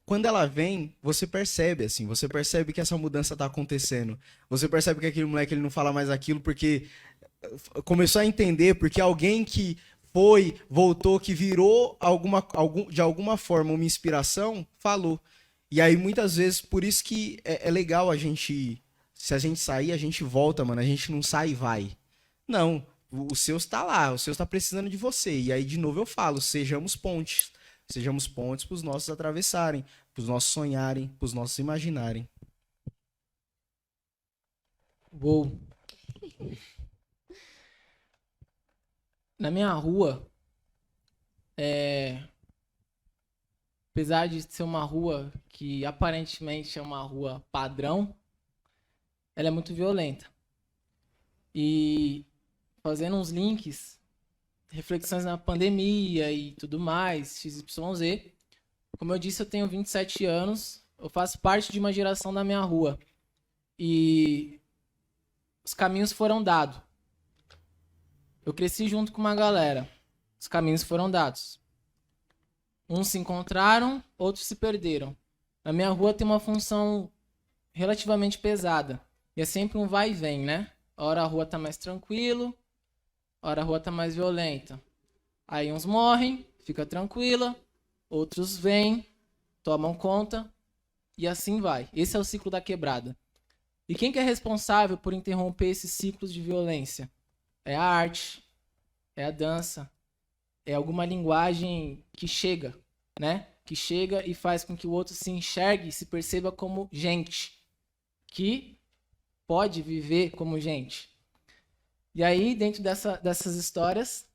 quando ela vem, você percebe, assim, você percebe que essa mudança tá acontecendo. Você percebe que aquele moleque ele não fala mais aquilo porque começou a entender, porque alguém que voltou, que virou de alguma forma uma inspiração, falou. E aí, muitas vezes, por isso que é legal se a gente sair, a gente volta, mano, a gente não sai e vai. Não, o Seus tá lá, o Seus tá precisando de você. E aí, de novo, eu falo, sejamos pontes. Sejamos pontes para os nossos atravessarem, para os nossos sonharem, para os nossos imaginarem. Uou. Na minha rua, apesar de ser uma rua que aparentemente é uma rua padrão, ela é muito violenta. E fazendo uns links, reflexões na pandemia e tudo mais, XYZ. Como eu disse, eu tenho 27 anos, eu faço parte de uma geração da minha rua. E os caminhos foram dados. Eu cresci junto com uma galera. Os caminhos foram dados. Uns se encontraram, outros se perderam. Na minha rua tem uma função relativamente pesada. E é sempre um vai e vem, né? A hora a rua tá mais tranquilo, hora a rua tá mais violenta. Aí uns morrem, fica tranquila, outros vêm, tomam conta, e assim vai. Esse é o ciclo da quebrada. E quem que é responsável por interromper esses ciclos de violência? É a arte, é a dança, é alguma linguagem que chega, né? Que chega e faz com que o outro se enxergue e se perceba como gente, que pode viver como gente. E aí, dentro dessas histórias,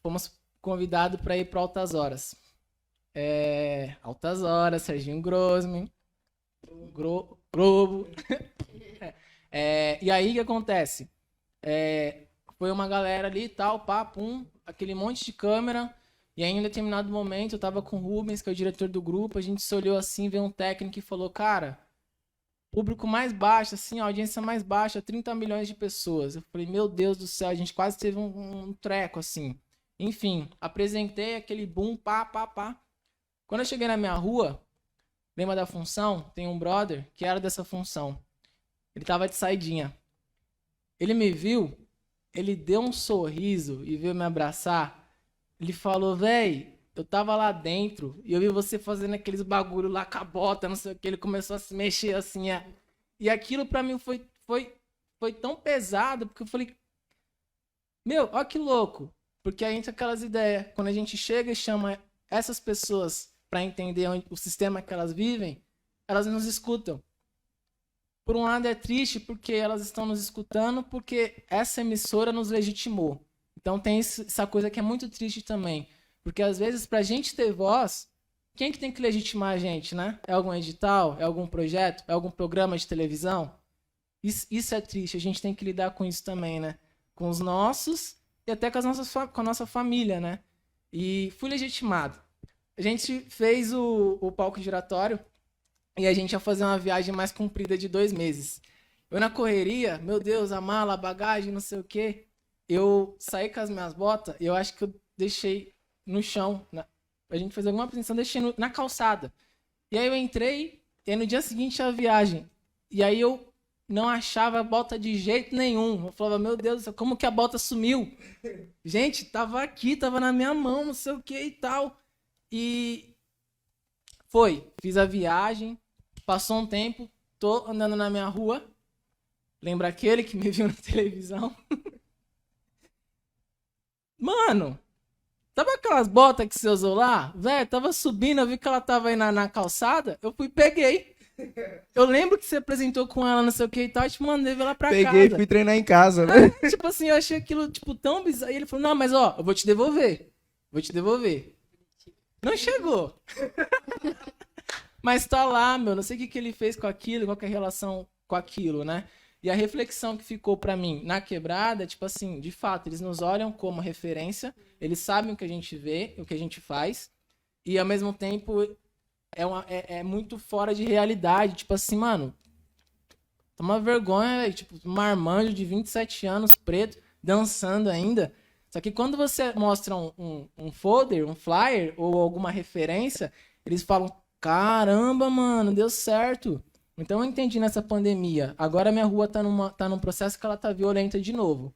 fomos convidados para ir para Altas Horas. Altas Horas, Serginho Grosman, Globo. E aí, o que acontece? Foi uma galera ali e tal, pá, pum, aquele monte de câmera. E aí, em um determinado momento, eu tava com o Rubens, que é o diretor do grupo, a gente se olhou assim, veio um técnico e falou, cara, público mais baixo, assim, a audiência mais baixa, 30 milhões de pessoas. Eu falei, meu Deus do céu, a gente quase teve um treco, assim. Enfim, apresentei aquele boom, pá, pá, pá. Quando eu cheguei na minha rua, lembra da função? Tem um brother que era dessa função. Ele tava de saidinha. Ele me viu, ele deu um sorriso e veio me abraçar. Ele falou, véi, eu tava lá dentro e eu vi você fazendo aqueles bagulho lá com a bota, não sei o que. Ele começou a se mexer assim. E aquilo pra mim foi tão pesado, porque eu falei, meu, ó que louco. Porque a gente tem aquelas ideias, quando a gente chega e chama essas pessoas pra entender o sistema que elas vivem, elas nos escutam. Por um lado é triste porque elas estão nos escutando, porque essa emissora nos legitimou. Então tem essa coisa que é muito triste também. Porque às vezes pra gente ter voz, quem que tem que legitimar a gente, né? É algum edital? É algum projeto? É algum programa de televisão? Isso é triste, a gente tem que lidar com isso também, né? Com os nossos e até com a nossa família, né? E fui legitimado. A gente fez o palco giratório e a gente ia fazer uma viagem mais comprida de 2 meses. Eu na correria, meu Deus, a mala, a bagagem, não sei o quê. Eu saí com as minhas botas e eu acho que eu deixei no chão. A gente fez alguma apresentação, deixei na calçada. E aí eu entrei e aí no dia seguinte a viagem. E aí eu não achava a bota de jeito nenhum. Eu falava, meu Deus do céu, como que a bota sumiu? Gente, tava aqui, tava na minha mão, não sei o que e tal. E fiz a viagem, passou um tempo, tô andando na minha rua. Lembra aquele que me viu na televisão? Mano, tava aquelas botas que você usou lá? Velho, tava subindo, eu vi que ela tava aí na calçada, eu fui e peguei. Eu lembro que você apresentou com ela, não sei o que e tal, eu te mandei ver lá pra casa. Peguei e fui treinar em casa, né? Tipo assim, eu achei aquilo, tipo, tão bizarro. E ele falou, não, mas ó, eu vou te devolver. Não chegou. Mas tá lá, meu, não sei o que ele fez com aquilo, qual que é a relação com aquilo, né? E a reflexão que ficou pra mim na quebrada, tipo assim, de fato, eles nos olham como referência, eles sabem o que a gente vê, o que a gente faz, e ao mesmo tempo é muito fora de realidade. Tipo assim, mano, tá uma vergonha, véio, tipo, um marmanjo de 27 anos, preto, dançando ainda. Só que quando você mostra um folder, um flyer ou alguma referência, eles falam, caramba, mano, deu certo. Então eu entendi nessa pandemia. Agora minha rua tá num processo que ela tá violenta de novo.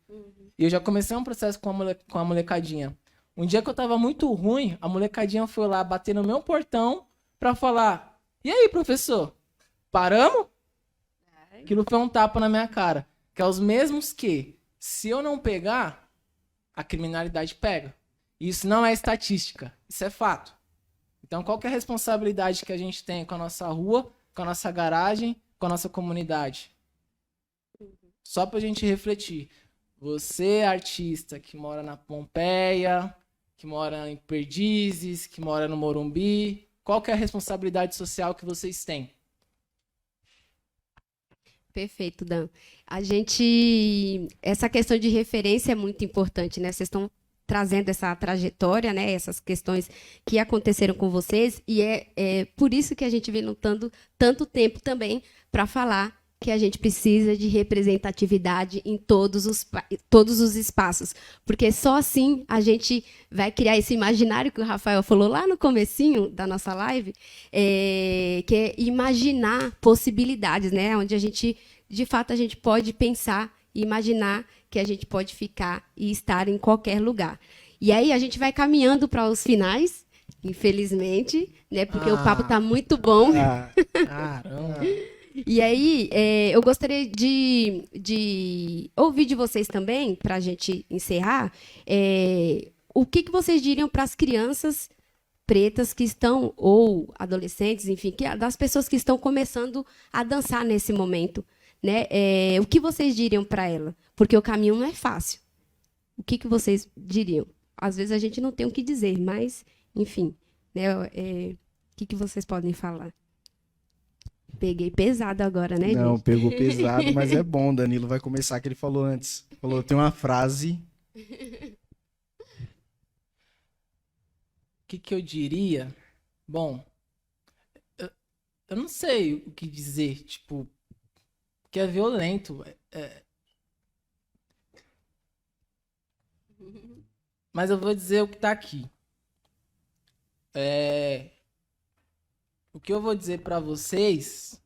E eu já comecei um processo com a molecadinha. Um dia que eu tava muito ruim, a molecadinha foi lá bater no meu portão pra falar, e aí, professor? Paramos? Aquilo foi um tapa na minha cara. Que é os mesmos que, se eu não pegar, a criminalidade pega. Isso não é estatística, isso é fato. Então qual que é a responsabilidade que a gente tem com a nossa rua, com a nossa garagem, com a nossa comunidade? Só pra gente refletir. Você, artista que mora na Pompeia, que mora em Perdizes, que mora no Morumbi, qual que é a responsabilidade social que vocês têm? Perfeito, Dan. Essa questão de referência é muito importante, né? Vocês estão trazendo essa trajetória, né? Essas questões que aconteceram com vocês, e é por isso que a gente vem lutando tanto tempo também para falar que a gente precisa de representatividade em todos os espaços, porque só assim a gente vai criar esse imaginário que o Rafael falou lá no comecinho da nossa live, que é imaginar possibilidades, né? Onde de fato a gente pode pensar e imaginar que a gente pode ficar e estar em qualquer lugar. E aí a gente vai caminhando para os finais, infelizmente, né? Porque o papo está muito bom. Caramba. E aí, eu gostaria de ouvir de vocês também, para a gente encerrar, o que vocês diriam para as crianças pretas que estão, ou adolescentes, enfim, das pessoas que estão começando a dançar nesse momento, né? O que vocês diriam para ela? Porque o caminho não é fácil. O que vocês diriam? Às vezes a gente não tem o que dizer, mas, enfim, né? O que vocês podem falar? Peguei pesado agora, né, Não, gente? pegou pesado, mas é bom. Danilo vai começar, que ele falou antes. Falou, tem uma frase. O que eu diria? Bom, eu não sei o que dizer, tipo, que é violento. Mas eu vou dizer o que tá aqui. O que eu vou dizer pra vocês,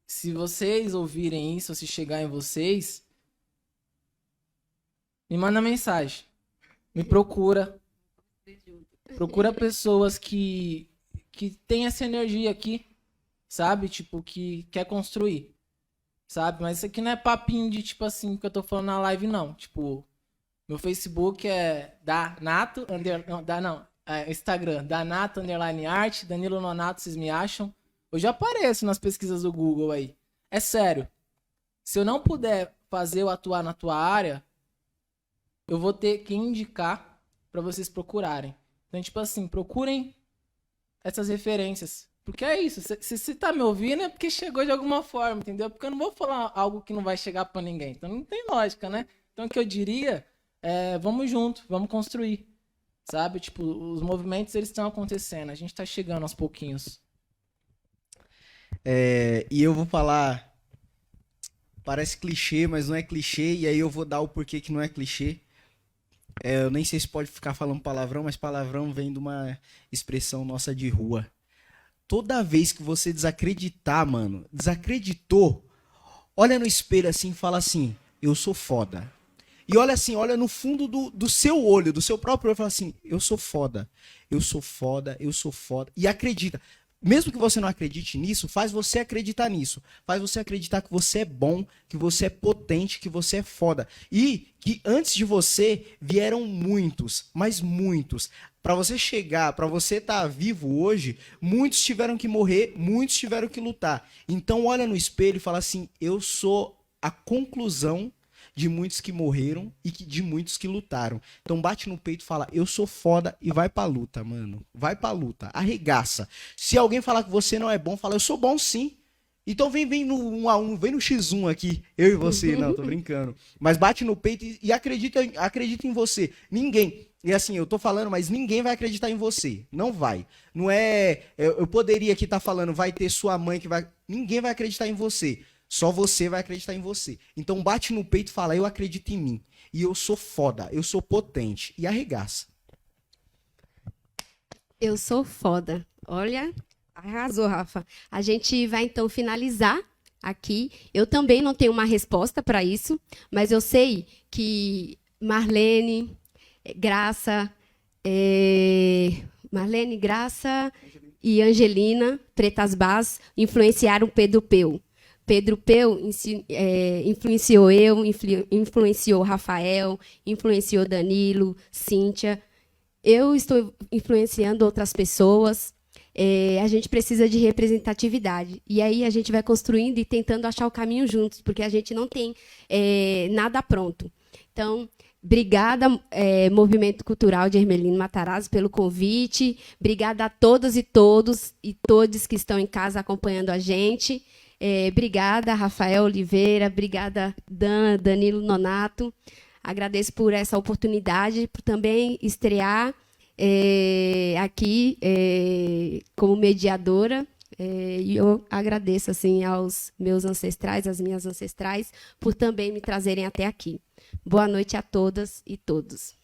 se vocês ouvirem isso, ou se chegar em vocês, me manda mensagem. Me procura. Procura pessoas que têm essa energia aqui, sabe? Tipo, que quer construir, sabe? Mas isso aqui não é papinho de, tipo assim, que eu tô falando na live, não. Tipo, meu Facebook é Danato, Instagram, Danato, _art, Danilo Nonato, vocês me acham. Eu já apareço nas pesquisas do Google aí. É sério. Se eu não puder fazer eu atuar na tua área, eu vou ter que indicar pra vocês procurarem. Então, tipo assim, procurem essas referências. Porque é isso. Se você tá me ouvindo é porque chegou de alguma forma, entendeu? Porque eu não vou falar algo que não vai chegar pra ninguém. Então não tem lógica, né? Então o que eu diria é, vamos junto, vamos construir. Sabe? Tipo, os movimentos, eles estão acontecendo. A gente tá chegando aos pouquinhos. E eu vou falar, parece clichê, mas não é clichê, e aí eu vou dar o porquê que não é clichê. Eu nem sei se pode ficar falando palavrão, mas palavrão vem de uma expressão nossa de rua. Toda vez que você desacreditar, mano, desacreditou, olha no espelho assim e fala assim, eu sou foda. E olha assim, olha no fundo do seu olho, do seu próprio olho, e fala assim, eu sou foda, eu sou foda, eu sou foda. E acredita. Mesmo que você não acredite nisso, faz você acreditar nisso. Faz você acreditar que você é bom, que você é potente, que você é foda. E que antes de você vieram muitos, mas muitos. Para você chegar, para você estar vivo hoje, muitos tiveram que morrer, muitos tiveram que lutar. Então olha no espelho e fala assim, eu sou a conclusão de muitos que morreram e de muitos que lutaram. Então bate no peito e fala, eu sou foda e vai pra luta, mano. Vai pra luta, arregaça. Se alguém falar que você não é bom, fala, eu sou bom sim. Então vem no 1-1, vem no X1 aqui, eu e você. Não, tô brincando. Mas bate no peito e acredita em você. Ninguém, e assim, eu tô falando, mas ninguém vai acreditar em você. Não vai. Não é, eu poderia aqui estar falando, vai ter sua mãe que vai... Ninguém vai acreditar em você. Só você vai acreditar em você. Então bate no peito e fala, eu acredito em mim. E eu sou foda, eu sou potente. E arregaça. Eu sou foda. Olha, arrasou, Rafa. A gente vai então finalizar aqui. Eu também não tenho uma resposta para isso, mas eu sei que Marlene, Graça e Angelina Pretas Bás influenciaram Pedro Peu. Pedro Peu influenciou influenciou Rafael, influenciou Danilo, Cíntia. Eu estou influenciando outras pessoas. A gente precisa de representatividade. E aí a gente vai construindo e tentando achar o caminho juntos, porque a gente não tem nada pronto. Então, obrigada, Movimento Cultural de Hermelino Matarazzo, pelo convite. Obrigada a todas e todos que estão em casa acompanhando a gente. Obrigada, Rafael Oliveira. Obrigada, Danilo Nonato. Agradeço por essa oportunidade, por também estrear aqui como mediadora. E eu agradeço assim, aos meus ancestrais, às minhas ancestrais, por também me trazerem até aqui. Boa noite a todas e todos.